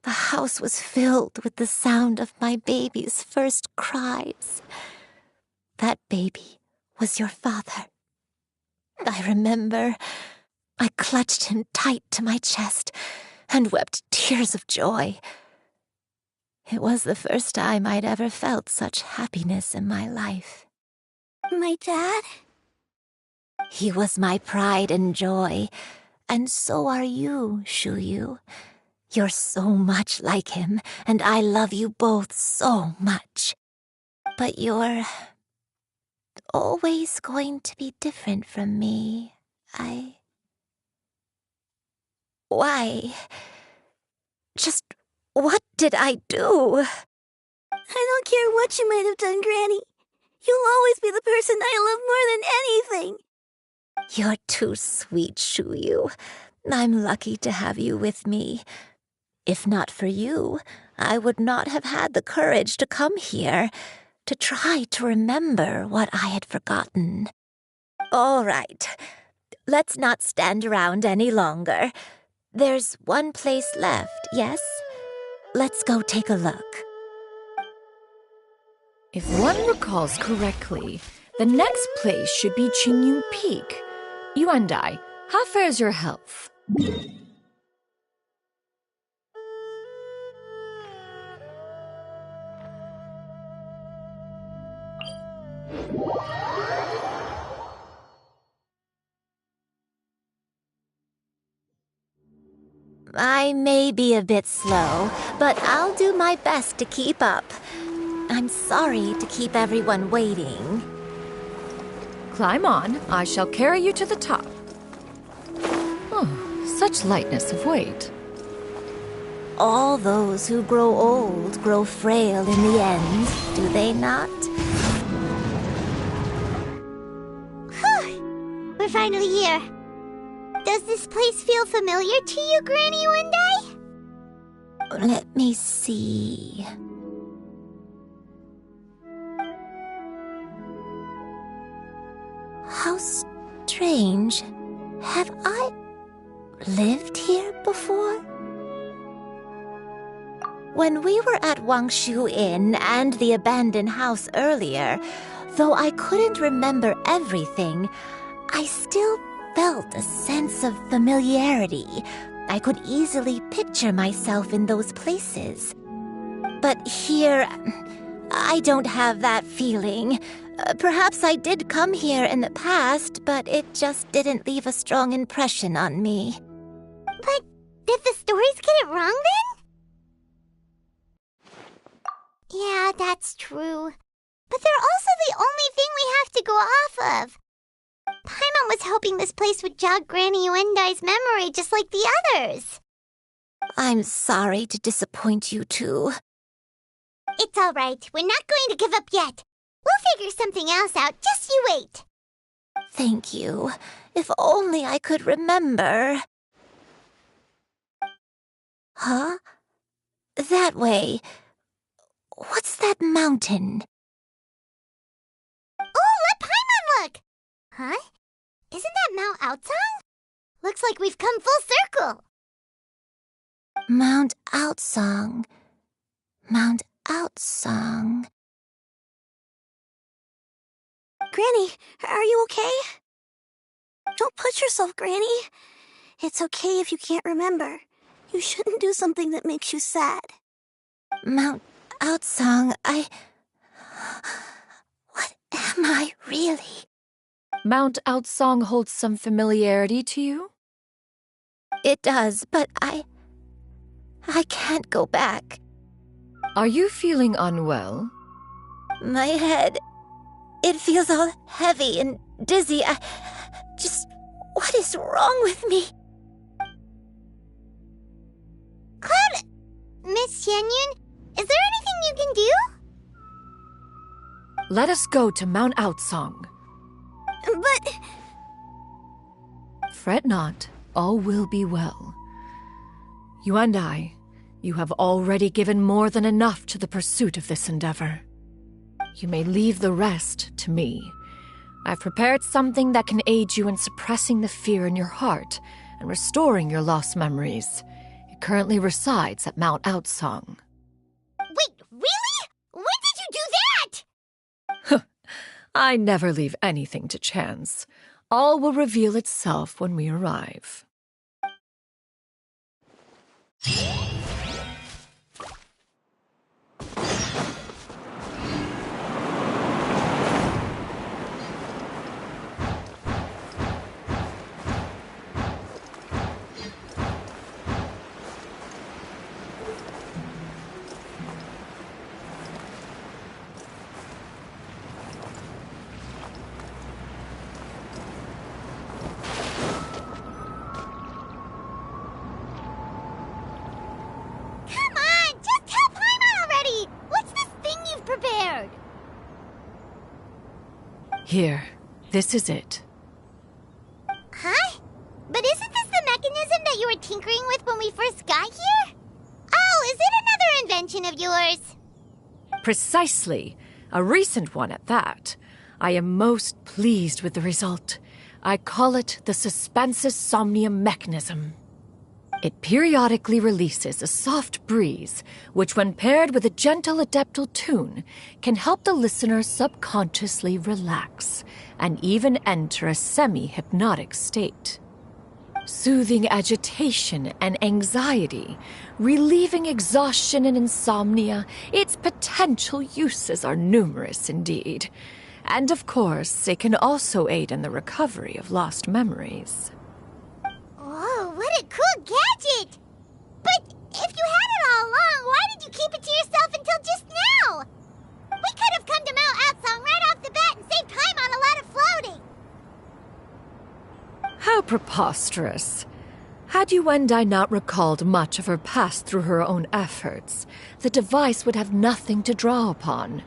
the house was filled with the sound of my baby's first cries. That baby was your father. I remember I clutched him tight to my chest and wept tears of joy. It was the first time I'd ever felt such happiness in my life. My dad? He was my pride and joy, and so are you, Shuyu. You're so much like him, and I love you both so much. But you're always going to be different from me. Why? Just what did I do? I don't care what you might have done, Granny. You'll always be the person I love more than anything. You're too sweet, Shuyu. I'm lucky to have you with me. If not for you, I would not have had the courage to come here, to try to remember what I had forgotten. All right, let's not stand around any longer. There's one place left, yes? Let's go take a look. If one recalls correctly, the next place should be Xianyun Peak. Yuandai, how fares your health? I may be a bit slow, but I'll do my best to keep up. I'm sorry to keep everyone waiting. Climb on. I shall carry you to the top. Oh, such lightness of weight. All those who grow old grow frail in the end, do they not? We're finally here. Does this place feel familiar to you, Granny Yuandai? Let me see. How strange. Have I lived here before? When we were at Wangshu Inn and the abandoned house earlier, though I couldn't remember everything, I still felt a sense of familiarity. I could easily picture myself in those places. But here, I don't have that feeling. Perhaps I did come here in the past, but it just didn't leave a strong impression on me. But did the stories get it wrong then? Yeah, that's true. But they're also the only thing we have to go off of. Paimon was hoping this place would jog Granny Yuandai's memory just like the others. I'm sorry to disappoint you too. It's all right. We're not going to give up yet. We'll figure something else out. Just you wait. Thank you. If only I could remember. Huh? That way. What's that mountain? Oh, let Paimon look! Huh? Isn't that Mount Outsang? Looks like we've come full circle. Mount Outsang. Mount Outsang. Granny, are you okay? Don't push yourself, Granny. It's okay if you can't remember. You shouldn't do something that makes you sad. Mount Outsang, Am I really? Mount Outsong holds some familiarity to you? It does, but I can't go back. Are you feeling unwell? My head, it feels all heavy and dizzy. What is wrong with me? Cloud, Miss Xianyun, is there anything you can do? Let us go to Mount Outsong. But... Fret not, all will be well. You and I, you have already given more than enough to the pursuit of this endeavor. You may leave the rest to me. I've prepared something that can aid you in suppressing the fear in your heart and restoring your lost memories. It currently resides at Mount Outsong. Wait, really? When did you do that? I never leave anything to chance. All will reveal itself when we arrive. Here, this is it. Huh? But isn't this the mechanism that you were tinkering with when we first got here? Oh, is it another invention of yours? Precisely. A recent one at that. I am most pleased with the result. I call it the Suspensus Somnium mechanism. It periodically releases a soft breeze, which when paired with a gentle adeptal tune, can help the listener subconsciously relax and even enter a semi-hypnotic state. Soothing agitation and anxiety, relieving exhaustion and insomnia, its potential uses are numerous indeed. And of course, it can also aid in the recovery of lost memories. Whoa, what a cool gadget! But if you had it all along, why did you keep it to yourself until just now? We could have come to Mount Outsong right off the bat and saved time on a lot of floating. How preposterous. Had you and I not recalled much of her past through her own efforts, the device would have nothing to draw upon.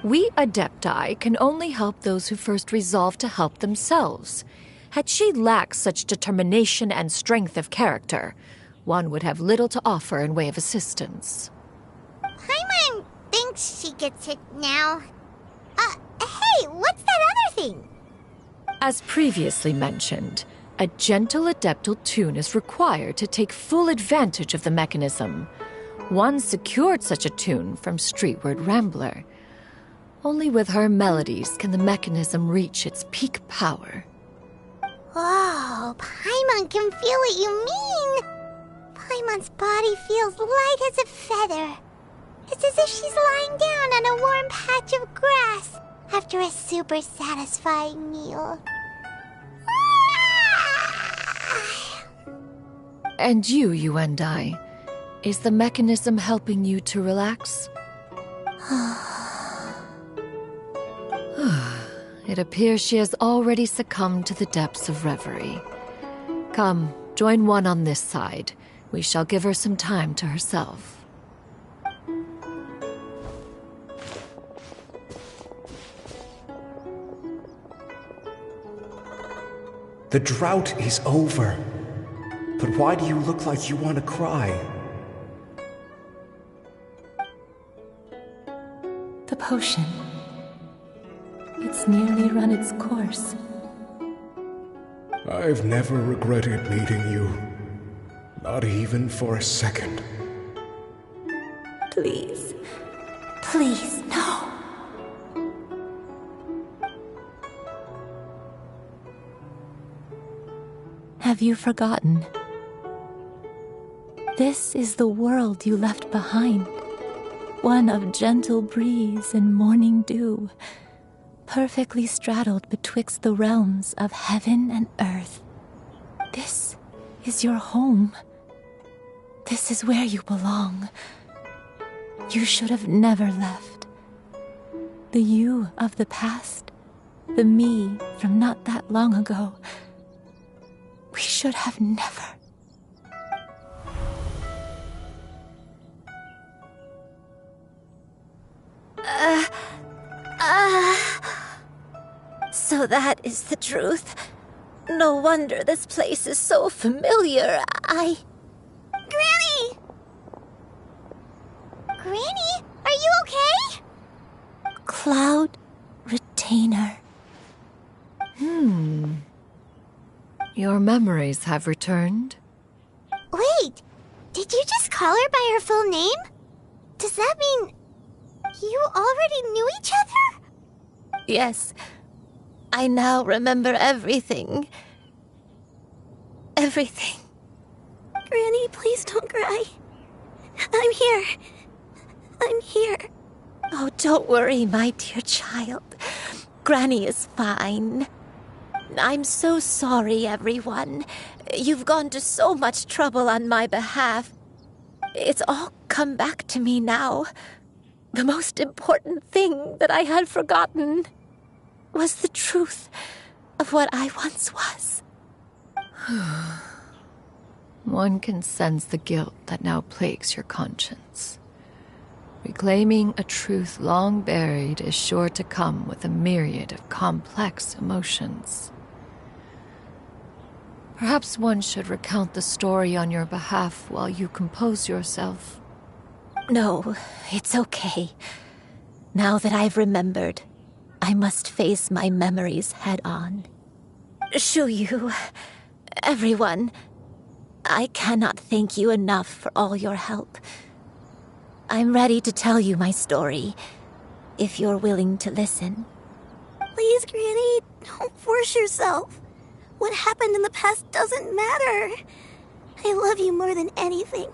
We Act.I can only help those who first resolve to help themselves. Had she lacked such determination and strength of character, one would have little to offer in way of assistance. Paimon thinks she gets it now. Hey, what's that other thing? As previously mentioned, a gentle adeptal tune is required to take full advantage of the mechanism. One secured such a tune from Streetward Rambler. Only with her melodies can the mechanism reach its peak power. Whoa, Paimon can feel what you mean. Paimon's body feels light as a feather. It's as if she's lying down on a warm patch of grass after a super satisfying meal. And you and I, is the mechanism helping you to relax? It appears she has already succumbed to the depths of reverie. Come, join one on this side. We shall give her some time to herself. The drought is over. But why do you look like you want to cry? The potion. It's nearly run its course. I've never regretted meeting you. Not even for a second. Please. Please, no. Have you forgotten? This is the world you left behind. One of gentle breeze and morning dew. perfectly straddled betwixt the realms of heaven and earth. This is your home. This is where you belong. You should have never left. The you of the past, the me from not that long ago, we should have never. So that is the truth. No wonder this place is so familiar. Granny! Granny, are you okay? Cloud Retainer. Your memories have returned? Wait, did you just call her by her full name? Does that mean you already knew each other? Yes. I now remember everything. Everything. Granny, please don't cry. I'm here. I'm here. Oh, don't worry, my dear child. Granny is fine. I'm so sorry, everyone. You've gone to so much trouble on my behalf. It's all come back to me now. The most important thing that I had forgotten was the truth of what I once was. One can sense the guilt that now plagues your conscience. Reclaiming a truth long buried is sure to come with a myriad of complex emotions. Perhaps one should recount the story on your behalf while you compose yourself. No, it's okay. Now that I've remembered, I must face my memories head on. Shuyu, everyone, I cannot thank you enough for all your help. I'm ready to tell you my story, if you're willing to listen. Please, Granny, don't force yourself. What happened in the past doesn't matter. I love you more than anything.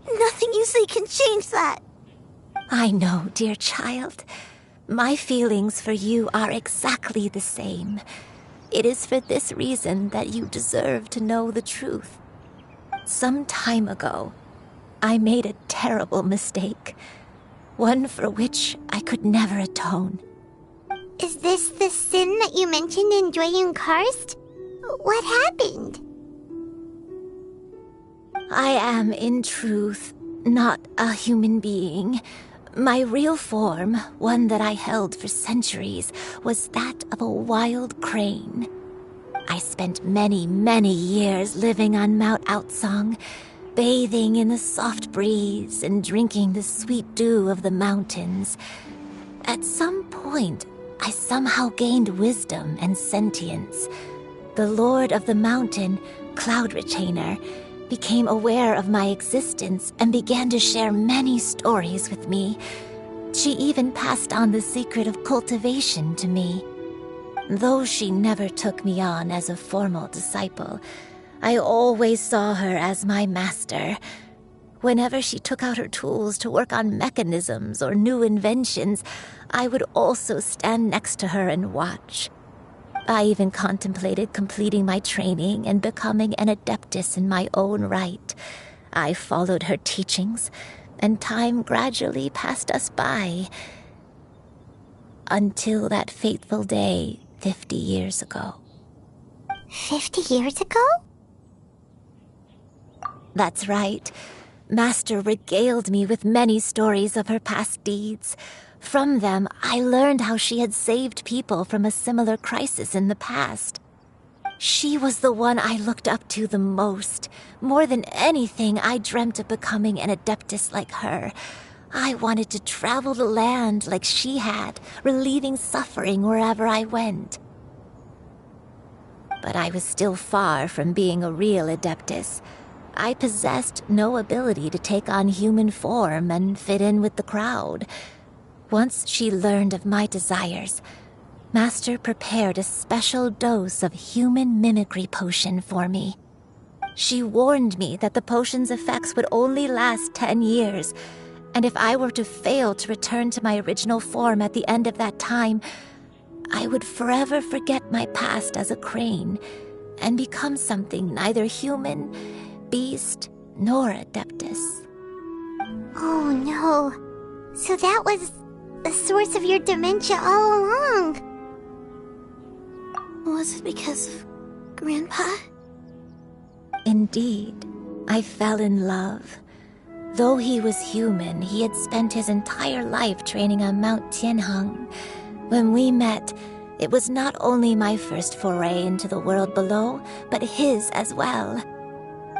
Nothing you say can change that. I know, dear child. My feelings for you are exactly the same. It is for this reason that you deserve to know the truth. Some time ago, I made a terrible mistake. One for which I could never atone. Is this the sin that you mentioned in Xianyun Karst? What happened? I am, in truth, not a human being. My real form, one that I held for centuries, was that of a wild crane. I spent many, many years living on Mount Outsong, bathing in the soft breeze and drinking the sweet dew of the mountains. At some point, I somehow gained wisdom and sentience. The Lord of the Mountain, Cloud Retainer, became aware of my existence and began to share many stories with me. She even passed on the secret of cultivation to me. Though she never took me on as a formal disciple, I always saw her as my master. Whenever she took out her tools to work on mechanisms or new inventions, I would also stand next to her and watch. I even contemplated completing my training and becoming an adeptus in my own right. I followed her teachings, and time gradually passed us by. Until that fateful day 50 years ago. 50 years ago? That's right. Master regaled me with many stories of her past deeds. From them, I learned how she had saved people from a similar crisis in the past. She was the one I looked up to the most. More than anything, I dreamt of becoming an adeptus like her. I wanted to travel the land like she had, relieving suffering wherever I went. But I was still far from being a real adeptus. I possessed no ability to take on human form and fit in with the crowd. Once she learned of my desires, Master prepared a special dose of human mimicry potion for me. She warned me that the potion's effects would only last 10 years, and if I were to fail to return to my original form at the end of that time, I would forever forget my past as a crane and become something neither human, beast, nor adeptus. Oh no. So that was the source of your dementia all along. Was it because of Grandpa? Indeed, I fell in love. Though he was human, he had spent his entire life training on Mount Tianheng. When we met, it was not only my first foray into the world below, but his as well.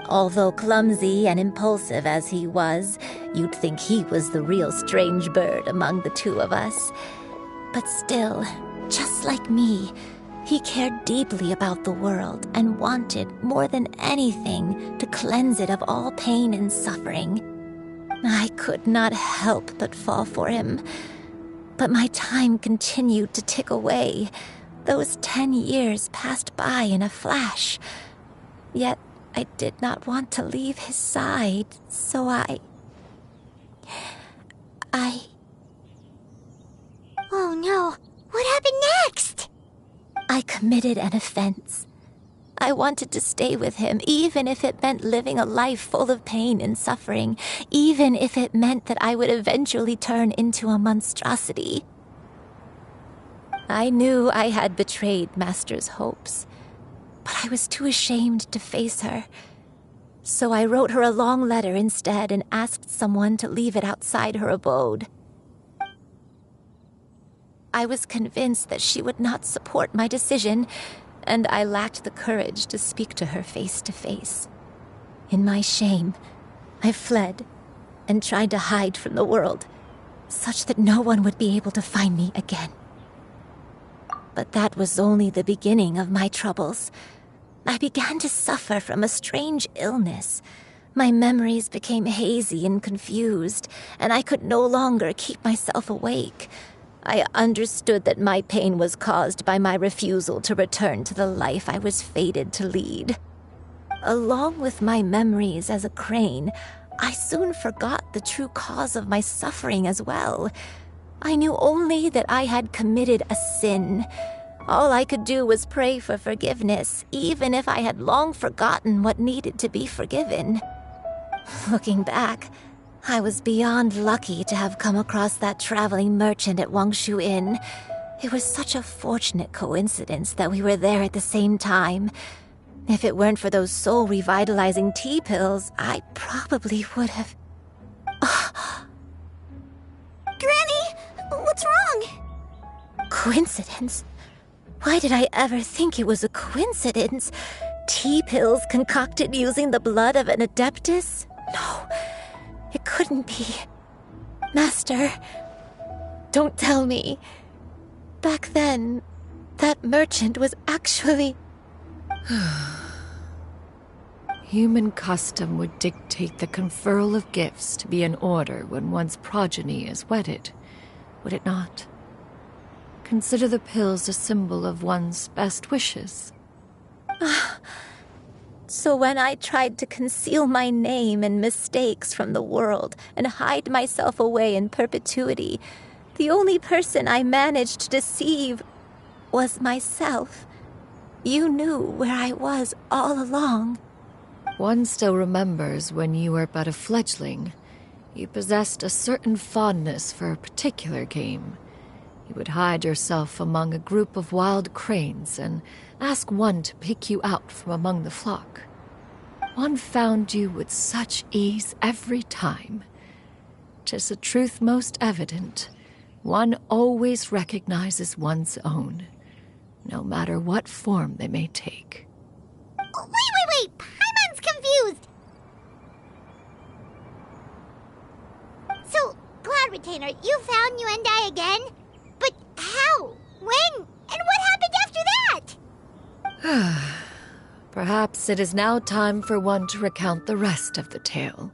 Although clumsy and impulsive as he was, you'd think he was the real strange bird among the two of us. But still, just like me, he cared deeply about the world and wanted, more than anything, to cleanse it of all pain and suffering. I could not help but fall for him. But my time continued to tick away. Those 10 years passed by in a flash. Yet I did not want to leave his side, so I... Oh no, what happened next? I committed an offense. I wanted to stay with him, even if it meant living a life full of pain and suffering, even if it meant that I would eventually turn into a monstrosity. I knew I had betrayed Master's hopes, but I was too ashamed to face her. So I wrote her a long letter instead and asked someone to leave it outside her abode. I was convinced that she would not support my decision, and I lacked the courage to speak to her face to face. In my shame, I fled and tried to hide from the world, such that no one would be able to find me again. But that was only the beginning of my troubles. I began to suffer from a strange illness. My memories became hazy and confused, and I could no longer keep myself awake. I understood that my pain was caused by my refusal to return to the life I was fated to lead. Along with my memories as a crane, I soon forgot the true cause of my suffering as well. I knew only that I had committed a sin. All I could do was pray for forgiveness, even if I had long forgotten what needed to be forgiven. Looking back, I was beyond lucky to have come across that traveling merchant at Wangshu Inn. It was such a fortunate coincidence that we were there at the same time. If it weren't for those soul-revitalizing tea pills, I probably would have... Granny! What's wrong? Coincidence? Why did I ever think it was a coincidence? Tea pills concocted using the blood of an adeptus? No, it couldn't be. Master, don't tell me. Back then, that merchant was actually... Human custom would dictate the conferral of gifts to be in order when one's progeny is wedded, would it not? Consider the pills a symbol of one's best wishes. So when I tried to conceal my name and mistakes from the world and hide myself away in perpetuity, the only person I managed to deceive was myself. You knew where I was all along. One still remembers when you were but a fledgling. You possessed a certain fondness for a particular game. You would hide yourself among a group of wild cranes and ask one to pick you out from among the flock. One found you with such ease every time. 'Tis a truth most evident. One always recognizes one's own, no matter what form they may take. Wait! Paimon's confused! So, Cloud Retainer, you found Yuendai again? But how? When? And what happened after that? Perhaps it is now time for one to recount the rest of the tale.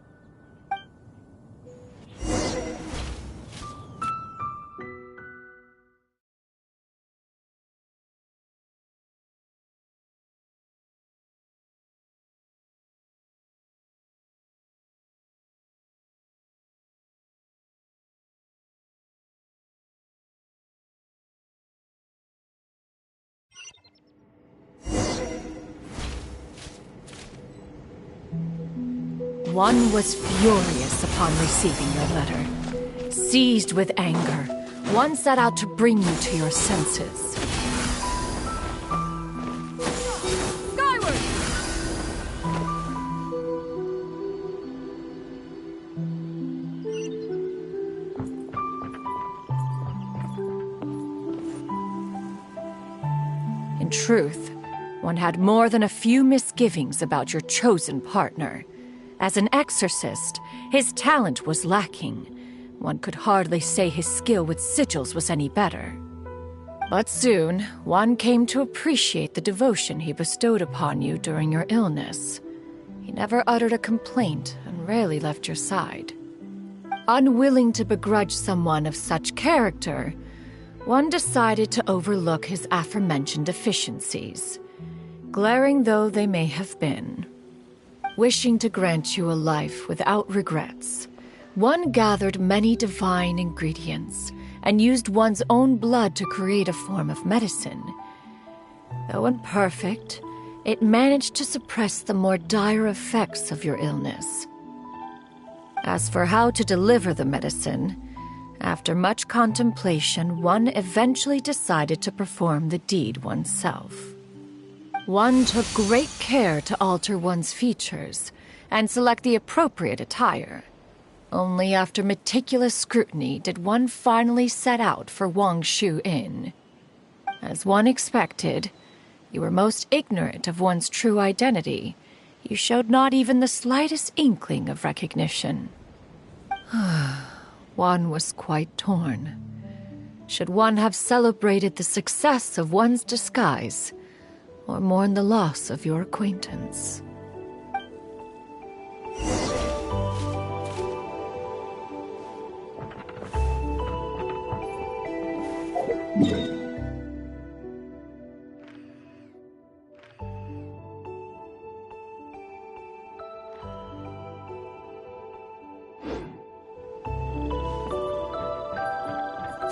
One was furious upon receiving your letter. Seized with anger, one set out to bring you to your senses. Skyward! In truth, one had more than a few misgivings about your chosen partner. As an exorcist, his talent was lacking. One could hardly say his skill with sigils was any better. But soon, one came to appreciate the devotion he bestowed upon you during your illness. He never uttered a complaint and rarely left your side. Unwilling to begrudge someone of such character, one decided to overlook his aforementioned deficiencies, glaring though they may have been. Wishing to grant you a life without regrets, one gathered many divine ingredients and used one's own blood to create a form of medicine. Though imperfect, it managed to suppress the more dire effects of your illness. As for how to deliver the medicine, after much contemplation, one eventually decided to perform the deed oneself. One took great care to alter one's features and select the appropriate attire. Only after meticulous scrutiny did one finally set out for Wangshu Inn. As one expected, you were most ignorant of one's true identity. You showed not even the slightest inkling of recognition. One was quite torn. Should one have celebrated the success of one's disguise, or mourn the loss of your acquaintance?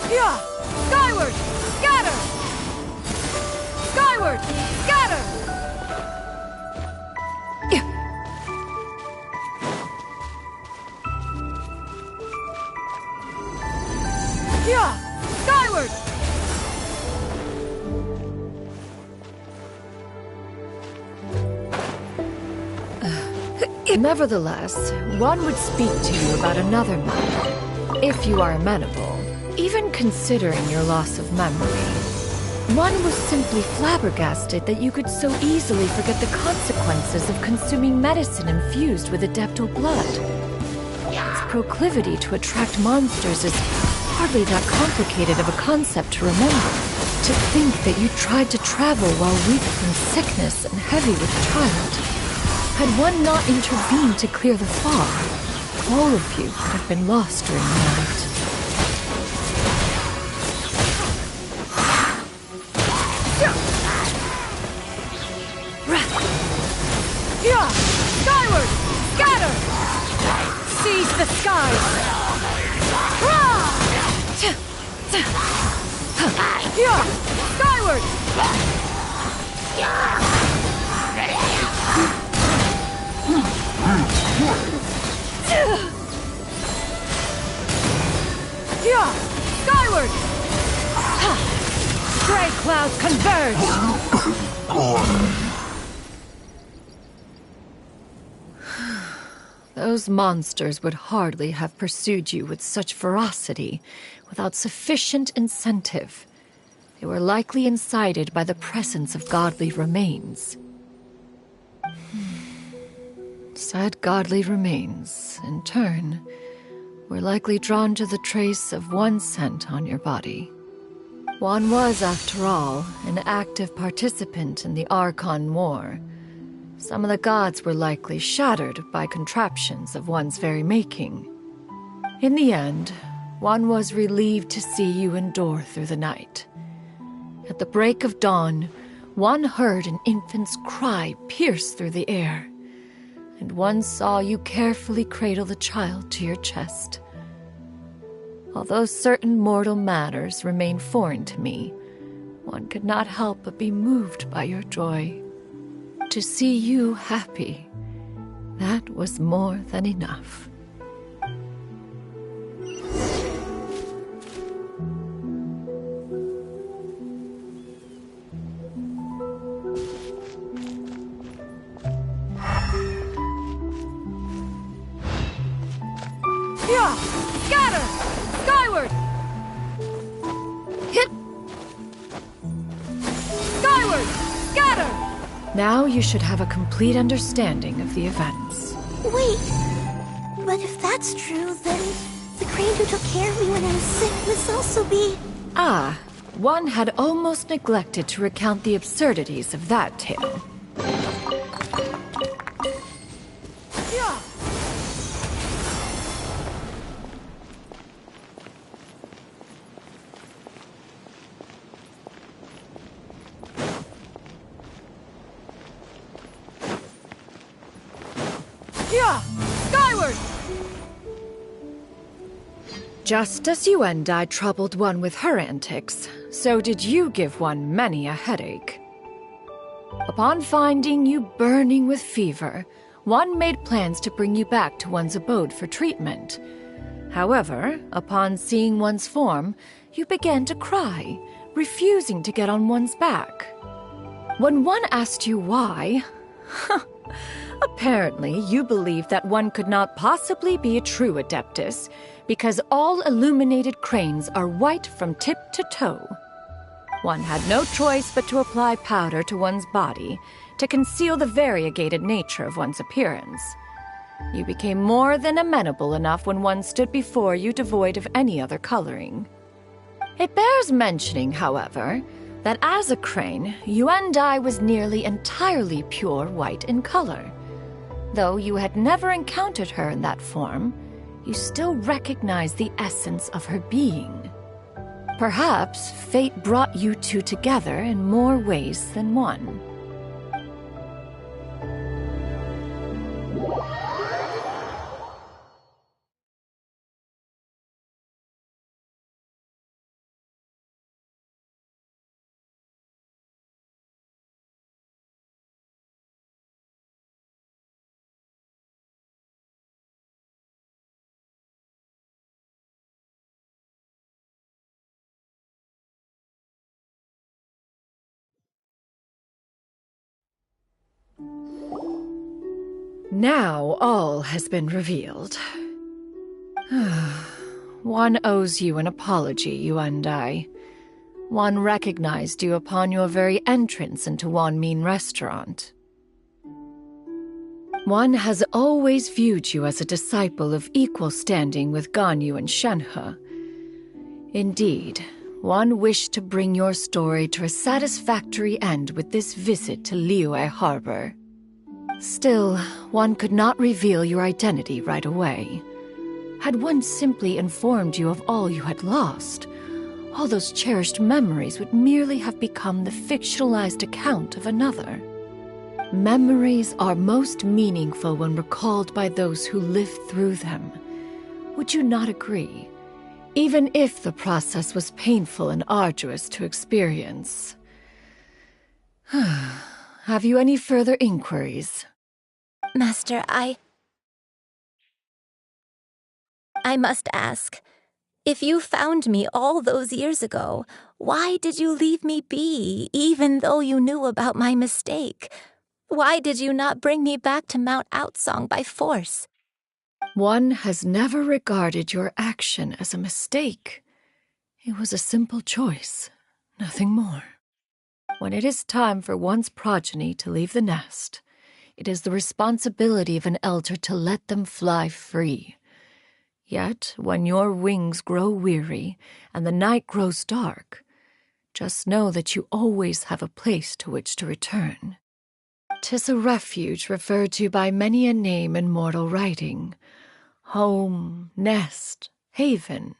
Yeah! Skyward! Scatter! Skyward! Scatter! Yeah! Skyward! Nevertheless, one would speak to you about another matter, if you are amenable. Even considering your loss of memory, one was simply flabbergasted that you could so easily forget the consequences of consuming medicine infused with Adeptal blood. Its proclivity to attract monsters is hardly that complicated of a concept to remember. To think that you tried to travel while weak from sickness and heavy with child. Had one not intervened to clear the fog, all of you would have been lost during the night. Yeah! Skyward! Scatter! Seize the skies! Yeah! Skyward! Yeah! Skyward! Gray clouds converge! Those monsters would hardly have pursued you with such ferocity without sufficient incentive. They were likely incited by the presence of godly remains. Said godly remains, in turn, were likely drawn to the trace of one scent on your body. One was, after all, an active participant in the Archon War. Some of the gods were likely shattered by contraptions of one's very making. In the end, one was relieved to see you endure through the night. At the break of dawn, one heard an infant's cry pierce through the air, and one saw you carefully cradle the child to your chest. Although certain mortal matters remain foreign to me, one could not help but be moved by your joy. To see you happy, That was more than enough. Yeah! Scatter! Skyward! Hit! Skyward! Scatter! Now you should have a complete understanding of the events. Wait! But if that's true, then the crane who took care of me when I was sick must also be... Ah, one had almost neglected to recount the absurdities of that tale. Yeah! Yeah! Skyward! Just as you and I troubled one with her antics, so did you give one many a headache. Upon finding you burning with fever, one made plans to bring you back to one's abode for treatment. However, upon seeing one's form, you began to cry, refusing to get on one's back. When one asked you why, apparently you believed that one could not possibly be a true Adeptus, because all illuminated cranes are white from tip to toe. One had no choice but to apply powder to one's body to conceal the variegated nature of one's appearance. You became more than amenable enough when one stood before you devoid of any other coloring. It bears mentioning, however, that as a crane, Xianyun was nearly entirely pure white in color. Though you had never encountered her in that form, you still recognized the essence of her being. Perhaps fate brought you two together in more ways than one. Now all has been revealed. One owes you an apology, you and I. One recognized you upon your very entrance into Wanmin restaurant. One has always viewed you as a disciple of equal standing with Ganyu and Shenhe. Indeed, one wished to bring your story to a satisfactory end with this visit to Liyue Harbor. Still, one could not reveal your identity right away. Had one simply informed you of all you had lost, all those cherished memories would merely have become the fictionalized account of another. Memories are most meaningful when recalled by those who lived through them. Would you not agree? Even if the process was painful and arduous to experience. Have you any further inquiries? Master, I must ask. If you found me all those years ago, why did you leave me be, even though you knew about my mistake? Why did you not bring me back to Mount Outsong by force? One has never regarded your action as a mistake. It was a simple choice, nothing more. When it is time for one's progeny to leave the nest, it is the responsibility of an elder to let them fly free. Yet, when your wings grow weary and the night grows dark, just know that you always have a place to which to return. 'Tis a refuge referred to by many a name in mortal writing. Home, nest, haven.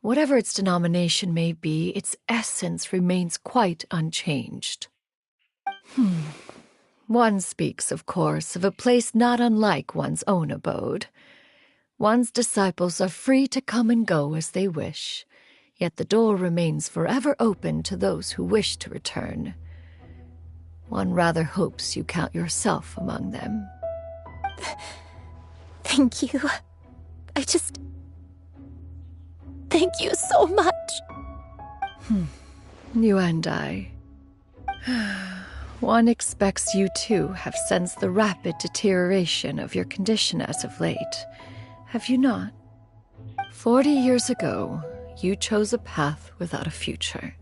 Whatever its denomination may be, its essence remains quite unchanged. One speaks, of course, of a place not unlike one's own abode. One's disciples are free to come and go as they wish, yet the door remains forever open to those who wish to return. One rather hopes you count yourself among them. Thank you. Thank you so much. You and I. One expects you too have sensed the rapid deterioration of your condition as of late, have you not? 40 years ago, you chose a path without a future.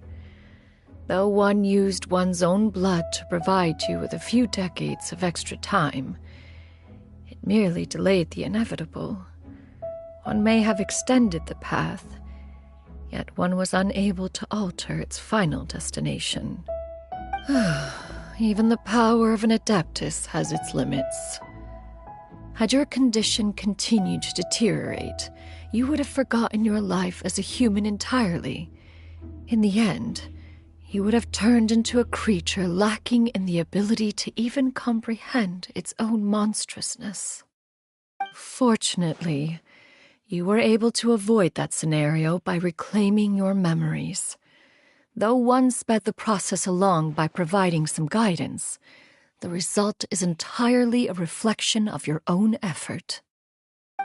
Though one used one's own blood to provide you with a few decades of extra time, it merely delayed the inevitable. One may have extended the path, yet one was unable to alter its final destination. Even the power of an Adeptus has its limits. Had your condition continued to deteriorate, you would have forgotten your life as a human entirely. In the end, you would have turned into a creature lacking in the ability to even comprehend its own monstrousness. Fortunately, you were able to avoid that scenario by reclaiming your memories. Though one sped the process along by providing some guidance, the result is entirely a reflection of your own effort.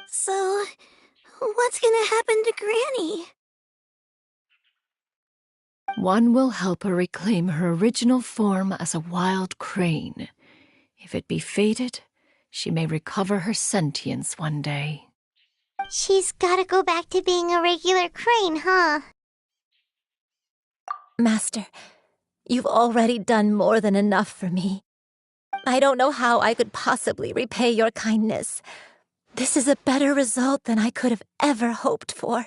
So, what's gonna happen to Granny? One will help her reclaim her original form as a wild crane. If it be fated, she may recover her sentience one day. She's gotta go back to being a regular crane, huh? Master, you've already done more than enough for me. I don't know how I could possibly repay your kindness. This is a better result than I could have ever hoped for.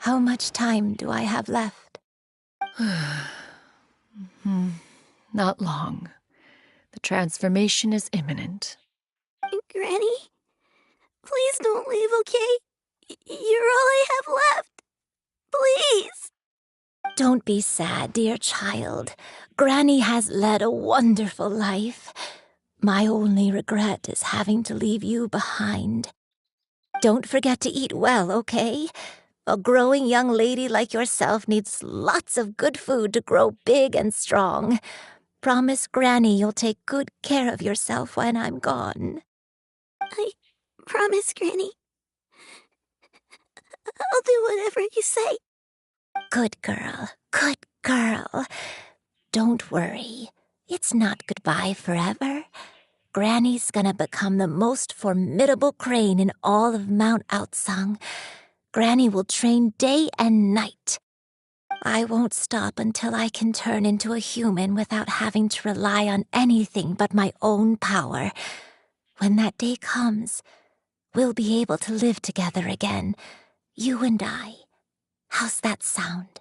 How much time do I have left? Not long. The transformation is imminent. Granny? Please don't leave, okay? You're all I have left. Please! Don't be sad, dear child. Granny has led a wonderful life. My only regret is having to leave you behind. Don't forget to eat well, okay? A growing young lady like yourself needs lots of good food to grow big and strong. Promise Granny you'll take good care of yourself when I'm gone. I promise, Granny. I'll do whatever you say. Good girl, good girl. Don't worry. It's not goodbye forever. Granny's gonna become the most formidable crane in all of Mount Outsung. Granny will train day and night. I won't stop until I can turn into a human without having to rely on anything but my own power. When that day comes, we'll be able to live together again, you and I. How's that sound?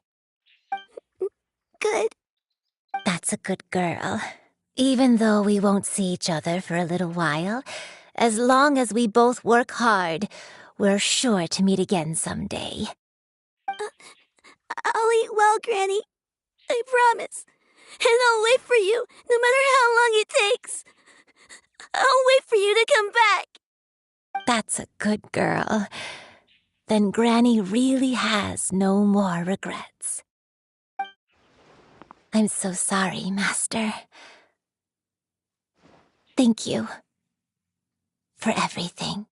Good. That's a good girl. Even though we won't see each other for a little while, as long as we both work hard, we're sure to meet again someday. I'll eat well, Granny. I promise. And I'll wait for you, no matter how long it takes. I'll wait for you to come back. That's a good girl. Then Granny really has no more regrets. I'm so sorry, Master. Thank you for everything.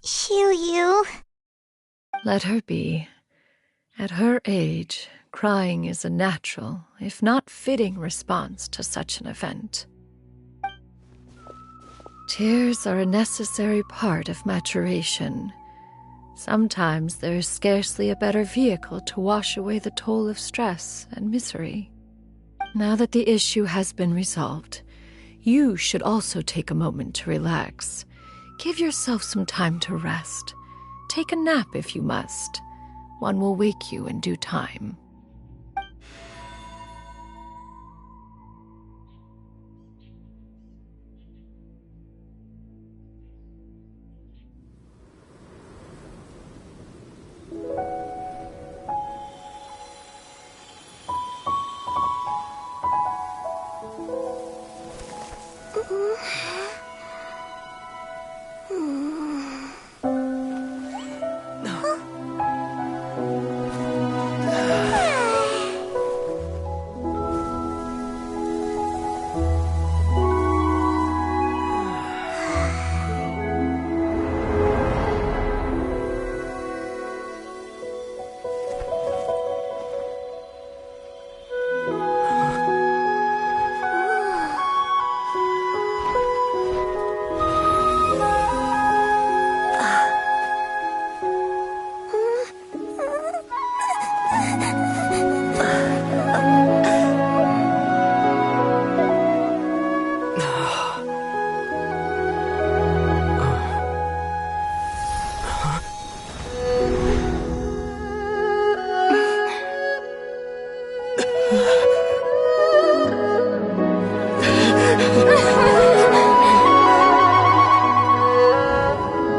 Xianyun. Let her be. At her age, crying is a natural, if not fitting, response to such an event. Tears are a necessary part of maturation. Sometimes there is scarcely a better vehicle to wash away the toll of stress and misery. Now that the issue has been resolved, you should also take a moment to relax. Give yourself some time to rest. Take a nap if you must. One will wake you in due time.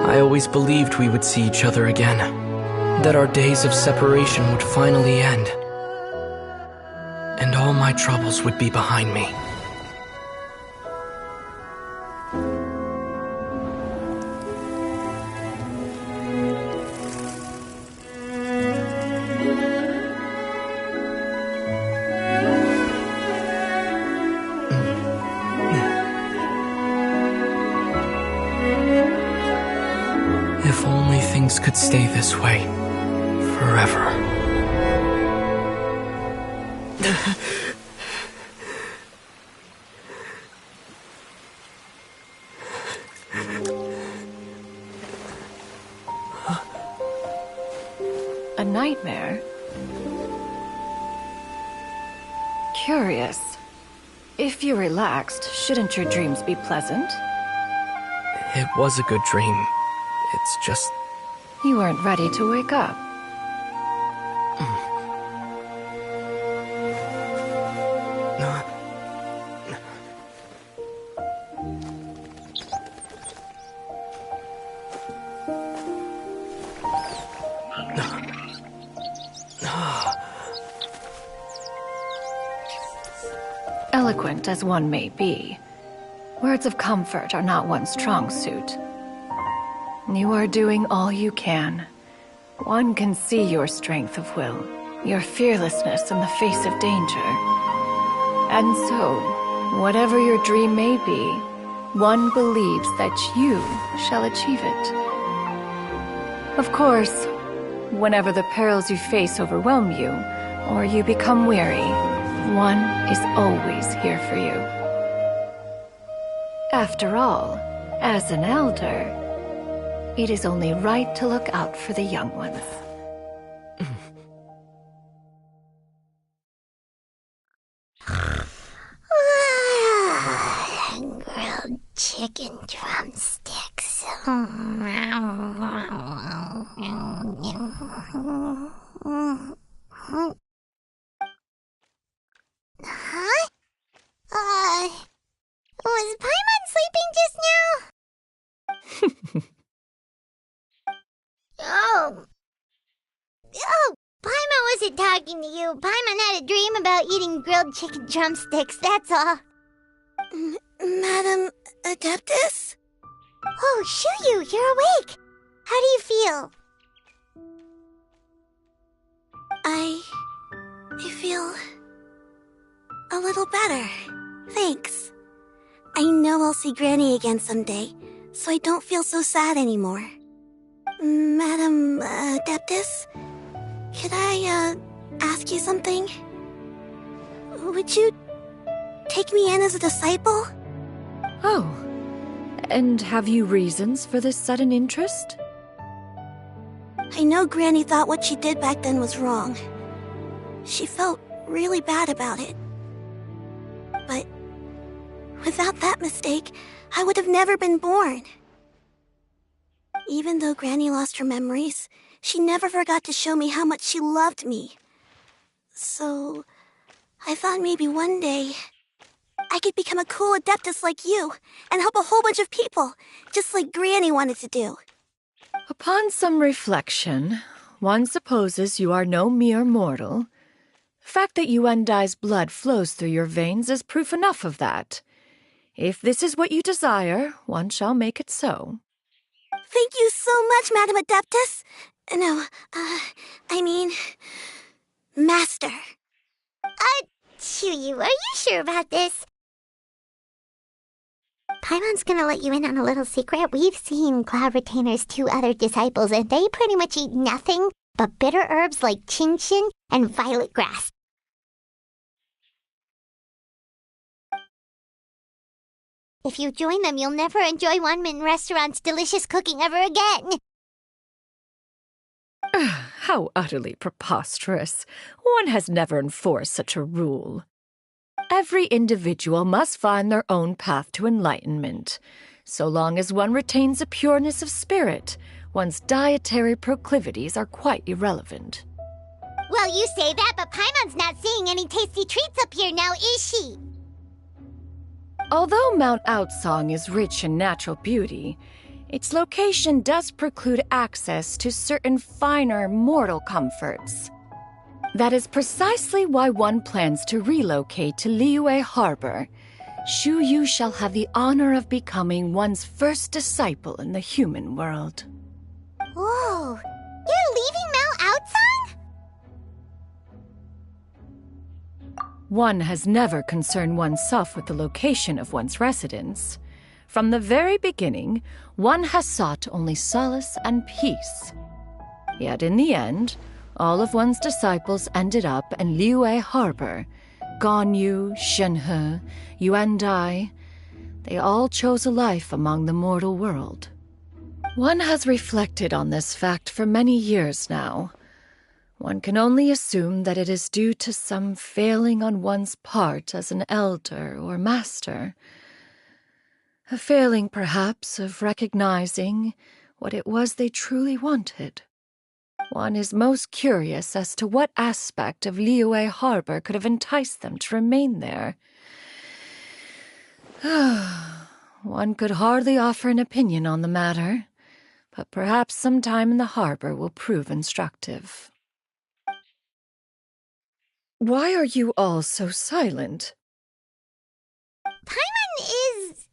I always believed we would see each other again, that our days of separation would finally end, and all my troubles would be behind me. If only things could stay this way forever. A nightmare? Curious. If you're relaxed, shouldn't your dreams be pleasant? It was a good dream. It's just... You weren't ready to wake up. Eloquent as one may be, words of comfort are not one's strong suit. You are doing all you can. One can see your strength of will, your fearlessness in the face of danger. And so, whatever your dream may be, one believes that you shall achieve it. Of course, whenever the perils you face overwhelm you, or you become weary, one is always here for you. After all, as an elder, it is only right to look out for the young ones. Grilled chicken drumsticks. Huh? Was Paimon sleeping just now? Oh, Paimon wasn't talking to you. Paimon had a dream about eating grilled chicken drumsticks, that's all. Madam Adeptus? Oh, Xianyun, you're awake. How do you feel? I feel a little better. Thanks. I know I'll see Granny again someday, so I don't feel so sad anymore. Madam Adeptus, could I ask you something? Would you take me in as a disciple? Oh, and have you reasons for this sudden interest? I know Granny thought what she did back then was wrong. She felt really bad about it. But without that mistake, I would have never been born. Even though Granny lost her memories, she never forgot to show me how much she loved me. So, I thought maybe one day I could become a cool Adeptus like you and help a whole bunch of people, just like Granny wanted to do. Upon some reflection, one supposes you are no mere mortal. The fact that Yuandai's blood flows through your veins is proof enough of that. If this is what you desire, one shall make it so. Thank you so much, Madam Adeptus. No, I mean, Master. Chuyu, are you sure about this? Paimon's gonna let you in on a little secret. We've seen Cloud Retainer's 2 other disciples, and they pretty much eat nothing but bitter herbs like Xianyun and violet grass. If you join them, you'll never enjoy Wanmin Restaurant's delicious cooking ever again. How utterly preposterous. One has never enforced such a rule. Every individual must find their own path to enlightenment. So long as one retains a pureness of spirit, one's dietary proclivities are quite irrelevant. Well, you say that, but Paimon's not seeing any tasty treats up here now, is she? Although Mount Outsong is rich in natural beauty, its location does preclude access to certain finer mortal comforts. That is precisely why one plans to relocate to Liyue Harbor. Shu Yu shall have the honor of becoming one's first disciple in the human world. Whoa! You're leaving Mount Outsong? One has never concerned oneself with the location of one's residence. From the very beginning, one has sought only solace and peace. Yet in the end, all of one's disciples ended up in Liyue Harbor. Ganyu, Shenhe, Yuandai. They all chose a life among the mortal world. One has reflected on this fact for many years now. One can only assume that it is due to some failing on one's part as an elder or master. A failing, perhaps, of recognizing what it was they truly wanted. One is most curious as to what aspect of Liyue Harbor could have enticed them to remain there. One could hardly offer an opinion on the matter, but perhaps some time in the harbor will prove instructive. Why are you all so silent? Paimon is,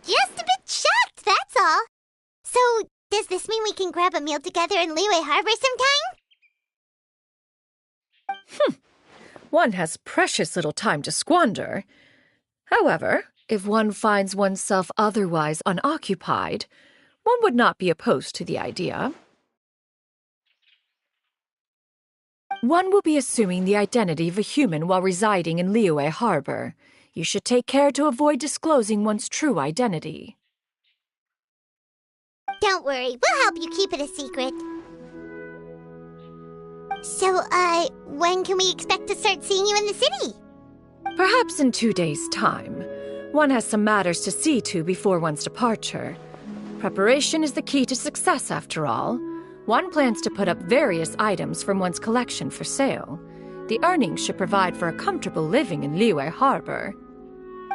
just a bit shocked, that's all. So, does this mean we can grab a meal together in Liyue Harbor sometime? One has precious little time to squander. However, if one finds oneself otherwise unoccupied, one would not be opposed to the idea. One will be assuming the identity of a human while residing in Liyue Harbor. You should take care to avoid disclosing one's true identity. Don't worry, we'll help you keep it a secret. So, when can we expect to start seeing you in the city? Perhaps in 2 days' time. One has some matters to see to before one's departure. Preparation is the key to success, after all. One plans to put up various items from one's collection for sale. The earnings should provide for a comfortable living in Liyue Harbor.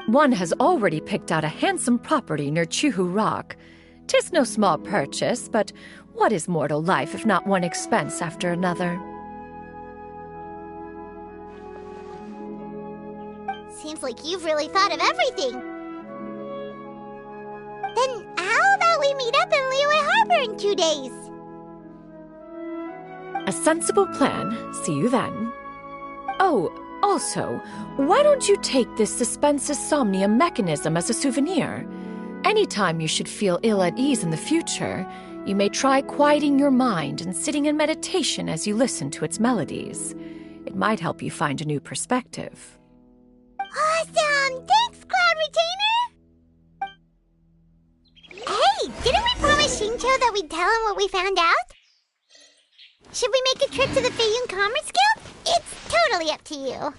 One has already picked out a handsome property near Chuhu Rock. 'Tis no small purchase, but what is mortal life if not one expense after another? Seems like you've really thought of everything. Then how about we meet up in Liyue Harbor in 2 days? A sensible plan. See you then. Oh, also, why don't you take this suspense insomnia mechanism as a souvenir? Anytime you should feel ill at ease in the future, you may try quieting your mind and sitting in meditation as you listen to its melodies. It might help you find a new perspective. Awesome! Thanks, Cloud Retainer! Hey, didn't we promise Shincho that we'd tell him what we found out? Should we make a trip to the Feiyun Commerce Guild? It's totally up to you.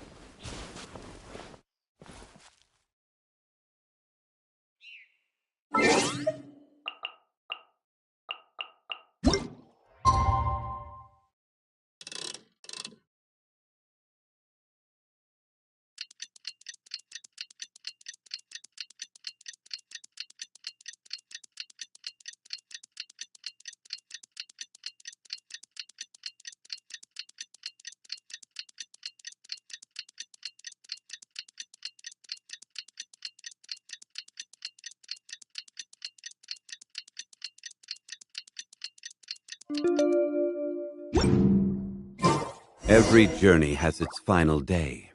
Every journey has its final day.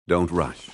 Don't rush.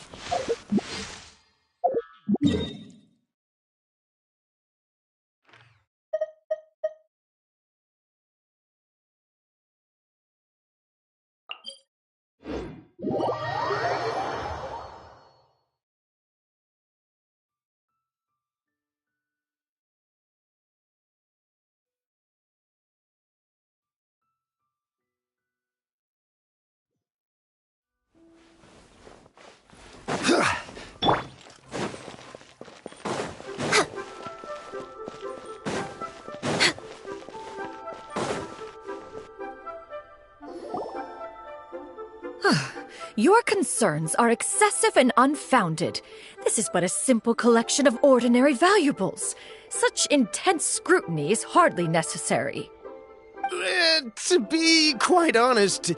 Your concerns are excessive and unfounded. This is but a simple collection of ordinary valuables. Such intense scrutiny is hardly necessary. To be quite honest,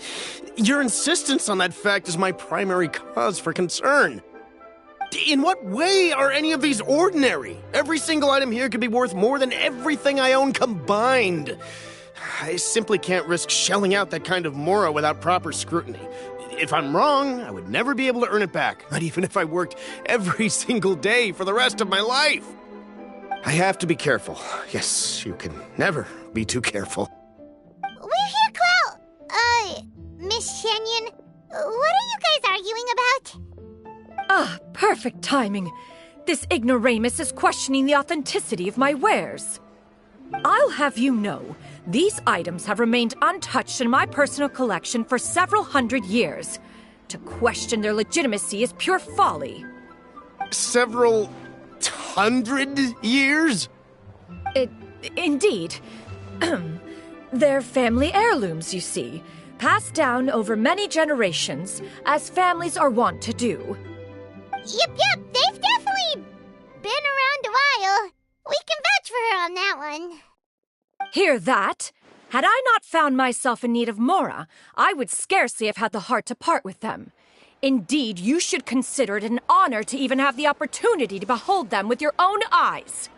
your insistence on that fact is my primary cause for concern. In what way are any of these ordinary? Every single item here could be worth more than everything I own combined. I simply can't risk shelling out that kind of mora without proper scrutiny. If I'm wrong, I would never be able to earn it back, not even if I worked every single day for the rest of my life. I have to be careful. Yes, you can never be too careful. We're here, Clow. Miss Xianyun, what are you guys arguing about? Ah, perfect timing. This ignoramus is questioning the authenticity of my wares. I'll have you know, these items have remained untouched in my personal collection for several hundred years. To question their legitimacy is pure folly. Several hundred years? Indeed. They're family heirlooms, you see, passed down over many generations, as families are wont to do. Yep, they've definitely been around a while. We can vouch for her on that one. Hear that? Had I not found myself in need of mora, I would scarcely have had the heart to part with them. Indeed, you should consider it an honor to even have the opportunity to behold them with your own eyes.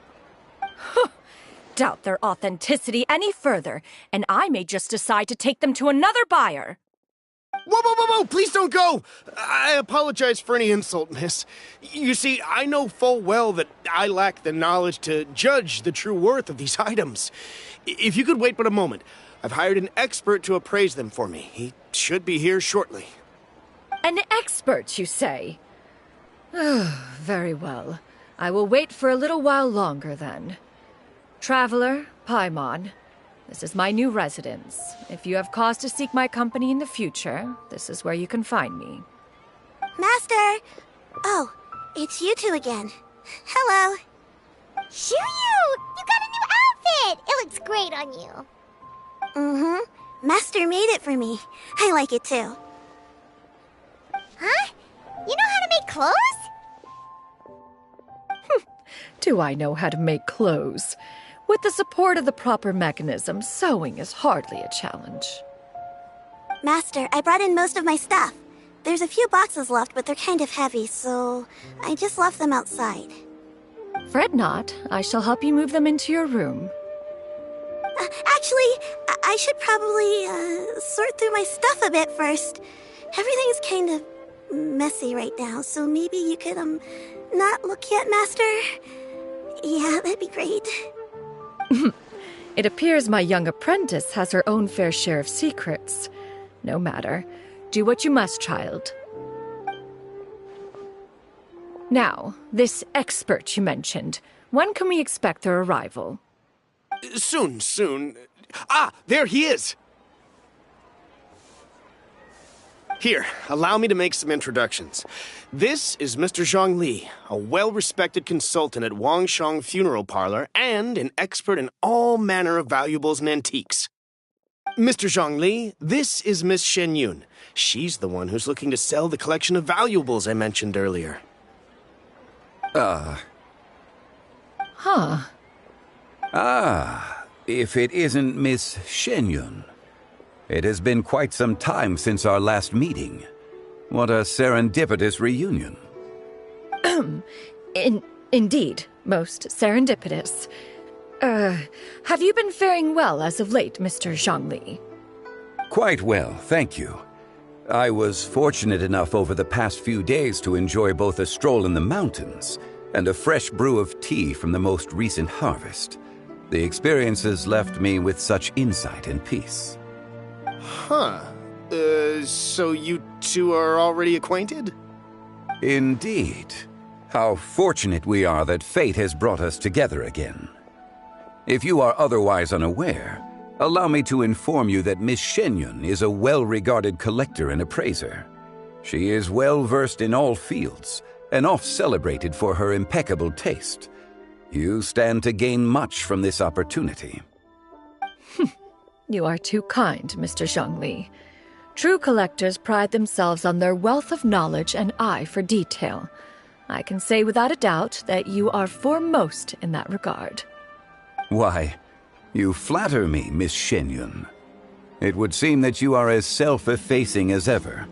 Doubt their authenticity any further, and I may just decide to take them to another buyer. Whoa, please don't go! I apologize for any insult, miss. You see, I know full well that I lack the knowledge to judge the true worth of these items. If you could wait but a moment, I've hired an expert to appraise them for me. He should be here shortly. An expert, you say? Very well. I will wait for a little while longer, then. Traveler, Paimon, this is my new residence. If you have cause to seek my company in the future, this is where you can find me. Master! Oh, it's you two again. Hello. Xianyun! You got a new outfit! It looks great on you. Mm-hmm. Master made it for me. I like it too. Huh? You know how to make clothes? Do I know how to make clothes? With the support of the proper mechanism, sewing is hardly a challenge. Master, I brought in most of my stuff. There's a few boxes left, but they're kind of heavy, so I just left them outside. Fret not. I shall help you move them into your room. Actually, I should probably sort through my stuff a bit first. Everything's kind of messy right now, so maybe you could, not look yet, Master? Yeah, that'd be great. It appears my young apprentice has her own fair share of secrets. No matter. Do what you must, child. Now, this expert you mentioned, when can we expect their arrival? Soon. Ah, there he is! Here, allow me to make some introductions. This is Mr. Zhongli, a well-respected consultant at Wangshang Funeral Parlor and an expert in all manner of valuables and antiques. Mr. Zhongli, this is Miss Xianyun. She's the one who's looking to sell the collection of valuables I mentioned earlier. If it isn't Miss Xianyun. It has been quite some time since our last meeting. What a serendipitous reunion. Indeed, most serendipitous. Have you been faring well as of late, Mr. Zhongli? Quite well, thank you. I was fortunate enough over the past few days to enjoy both a stroll in the mountains and a fresh brew of tea from the most recent harvest. The experiences left me with such insight and peace. Huh. So you two are already acquainted? Indeed. How fortunate we are that fate has brought us together again. If you are otherwise unaware, allow me to inform you that Miss Xianyun is a well-regarded collector and appraiser. She is well-versed in all fields, and oft-celebrated for her impeccable taste. You stand to gain much from this opportunity. You are too kind, Mr. Zhongli. True collectors pride themselves on their wealth of knowledge and eye for detail. I can say without a doubt that you are foremost in that regard. Why, you flatter me, Miss Xianyun. It would seem that you are as self-effacing as ever.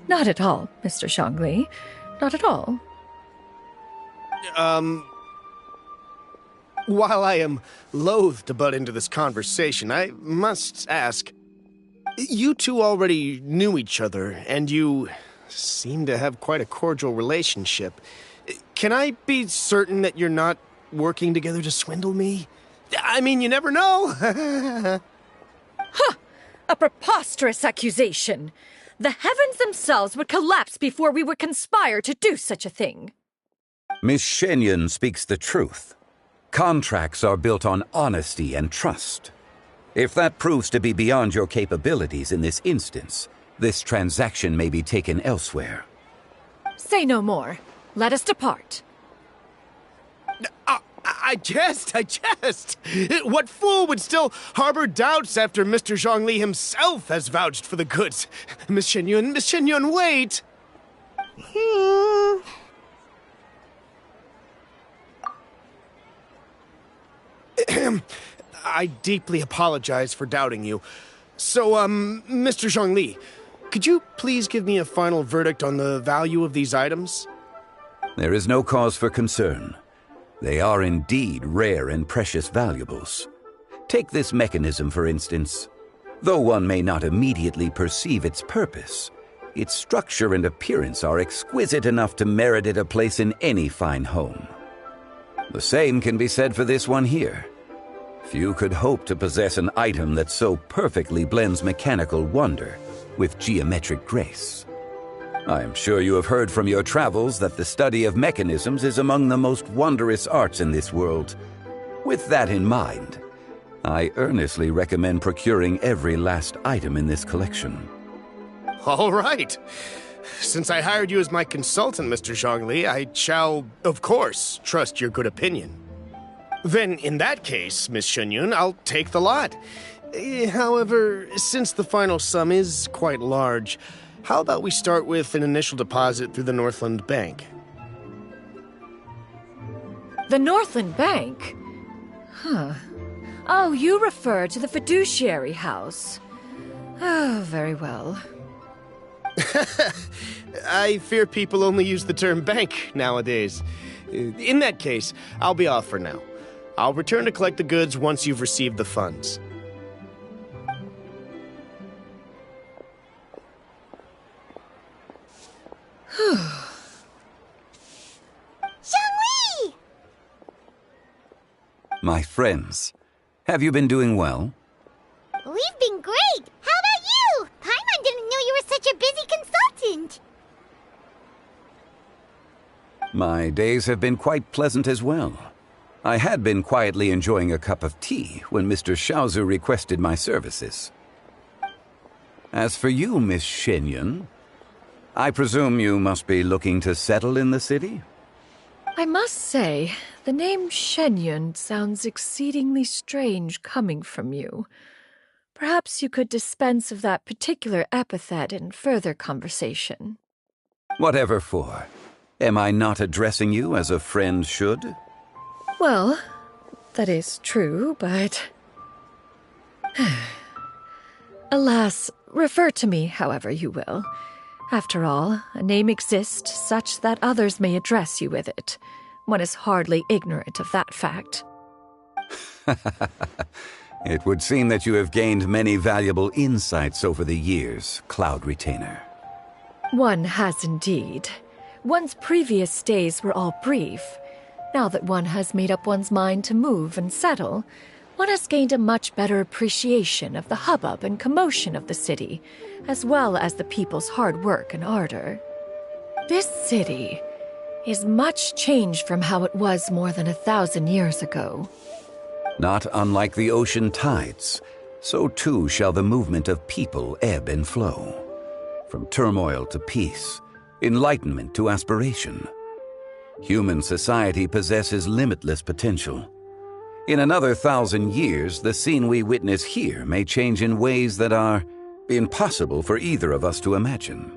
Not at all, Mr. Zhongli. Not at all. While I am loath to butt into this conversation, I must ask, you two already knew each other, and you seem to have quite a cordial relationship. Can I be certain that you're not working together to swindle me? I mean, you never know. Ha! A preposterous accusation. The heavens themselves would collapse before we would conspire to do such a thing. Miss Xianyun speaks the truth. Contracts are built on honesty and trust. If that proves to be beyond your capabilities in this instance, this transaction may be taken elsewhere. Say no more. Let us depart. I jest. What fool would still harbor doubts after Mr. Zhongli himself has vouched for the goods? Miss Xianyun, wait! I deeply apologize for doubting you. So, Mr. Zhongli, could you please give me a final verdict on the value of these items? There is no cause for concern. They are indeed rare and precious valuables. Take this mechanism, for instance. Though one may not immediately perceive its purpose, its structure and appearance are exquisite enough to merit it a place in any fine home. The same can be said for this one here. Few could hope to possess an item that so perfectly blends mechanical wonder with geometric grace. I am sure you have heard from your travels that the study of mechanisms is among the most wondrous arts in this world. With that in mind, I earnestly recommend procuring every last item in this collection. All right. Since I hired you as my consultant, Mr. Zhongli, I shall, of course, trust your good opinion. Then, in that case, Miss Xianyun, I'll take the lot. However, since the final sum is quite large, how about we start with an initial deposit through the Northland Bank? The Northland Bank? Huh. Oh, you refer to the fiduciary house. Oh, very well. I fear people only use the term bank nowadays. In that case, I'll be off for now. I'll return to collect the goods once you've received the funds. Zhongli! My friends, have you been doing well? We've been great! How about you? Paimon didn't know you were such a busy consultant! My days have been quite pleasant as well. I had been quietly enjoying a cup of tea when Mr. Xiaozu requested my services. As for you, Miss Xianyun, I presume you must be looking to settle in the city? I must say, the name Xianyun sounds exceedingly strange coming from you. Perhaps you could dispense of that particular epithet in further conversation. Whatever for. Am I not addressing you as a friend should? Well, that is true, but... Alas, refer to me however you will. After all, a name exists such that others may address you with it. One is hardly ignorant of that fact. It would seem that you have gained many valuable insights over the years, Cloud Retainer. One has indeed. One's previous stays were all brief. Now that one has made up one's mind to move and settle, one has gained a much better appreciation of the hubbub and commotion of the city, as well as the people's hard work and ardor. This city is much changed from how it was more than 1,000 years ago. Not unlike the ocean tides, so too shall the movement of people ebb and flow. From turmoil to peace, enlightenment to aspiration. Human society possesses limitless potential. In another 1,000 years, the scene we witness here may change in ways that are impossible for either of us to imagine.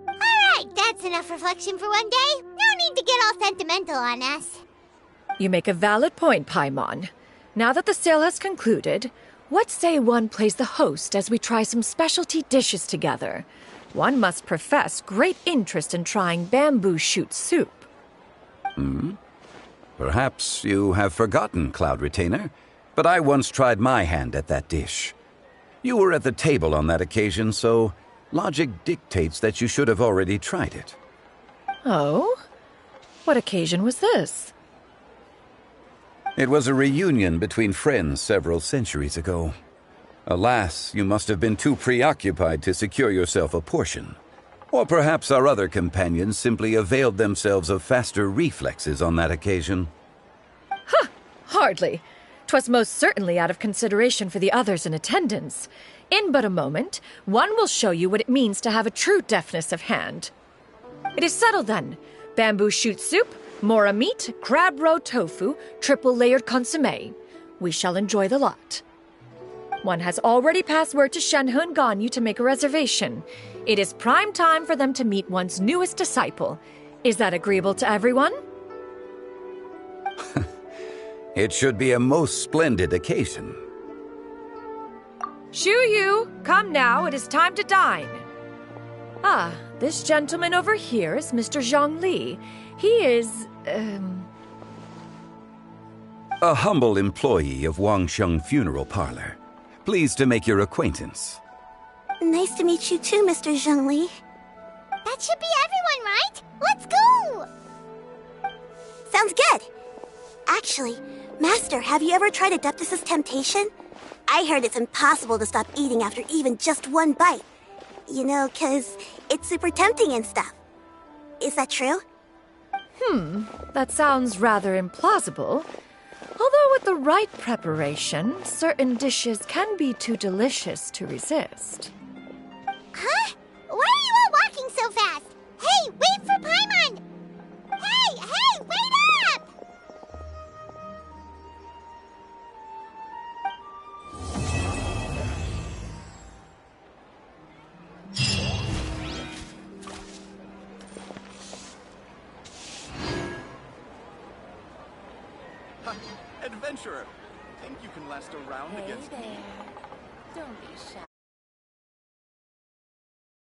All right, that's enough reflection for one day. No need to get all sentimental on us. You make a valid point, Paimon. Now that the sale has concluded, what say one plays the host as we try some specialty dishes together? One must profess great interest in trying bamboo shoot soup. Perhaps you have forgotten, Cloud Retainer, but I once tried my hand at that dish. You were at the table on that occasion, so logic dictates that you should have already tried it. Oh? What occasion was this? It was a reunion between friends several centuries ago. Alas, you must have been too preoccupied to secure yourself a portion. Or perhaps our other companions simply availed themselves of faster reflexes on that occasion. Huh! Hardly. 'Twas most certainly out of consideration for the others in attendance. In but a moment, one will show you what it means to have a true deftness of hand. It is settled then. Bamboo shoot soup, mora meat, crab roe tofu, triple-layered consommé. We shall enjoy the lot. One has already passed word to Xianyun and Ganyu to make a reservation. It is prime time for them to meet one's newest disciple. Is that agreeable to everyone? It should be a most splendid occasion. Shu Yu, come now, it is time to dine. Ah, this gentleman over here is Mr. Zhang Li. He is, A humble employee of Wangsheng Funeral Parlor. Pleased to make your acquaintance. Nice to meet you too, Mr. Zhengli. That should be everyone, right? Let's go! Sounds good. Actually, Master, have you ever tried Adeptus' temptation? I heard it's impossible to stop eating after even just one bite. You know, 'cause it's super tempting and stuff. Is that true? That sounds rather implausible. Although with the right preparation, certain dishes can be too delicious to resist. Huh? Why are you all walking so fast? Hey, wait for Paimon! Hey, wait up! Adventurer, think you can last around against me?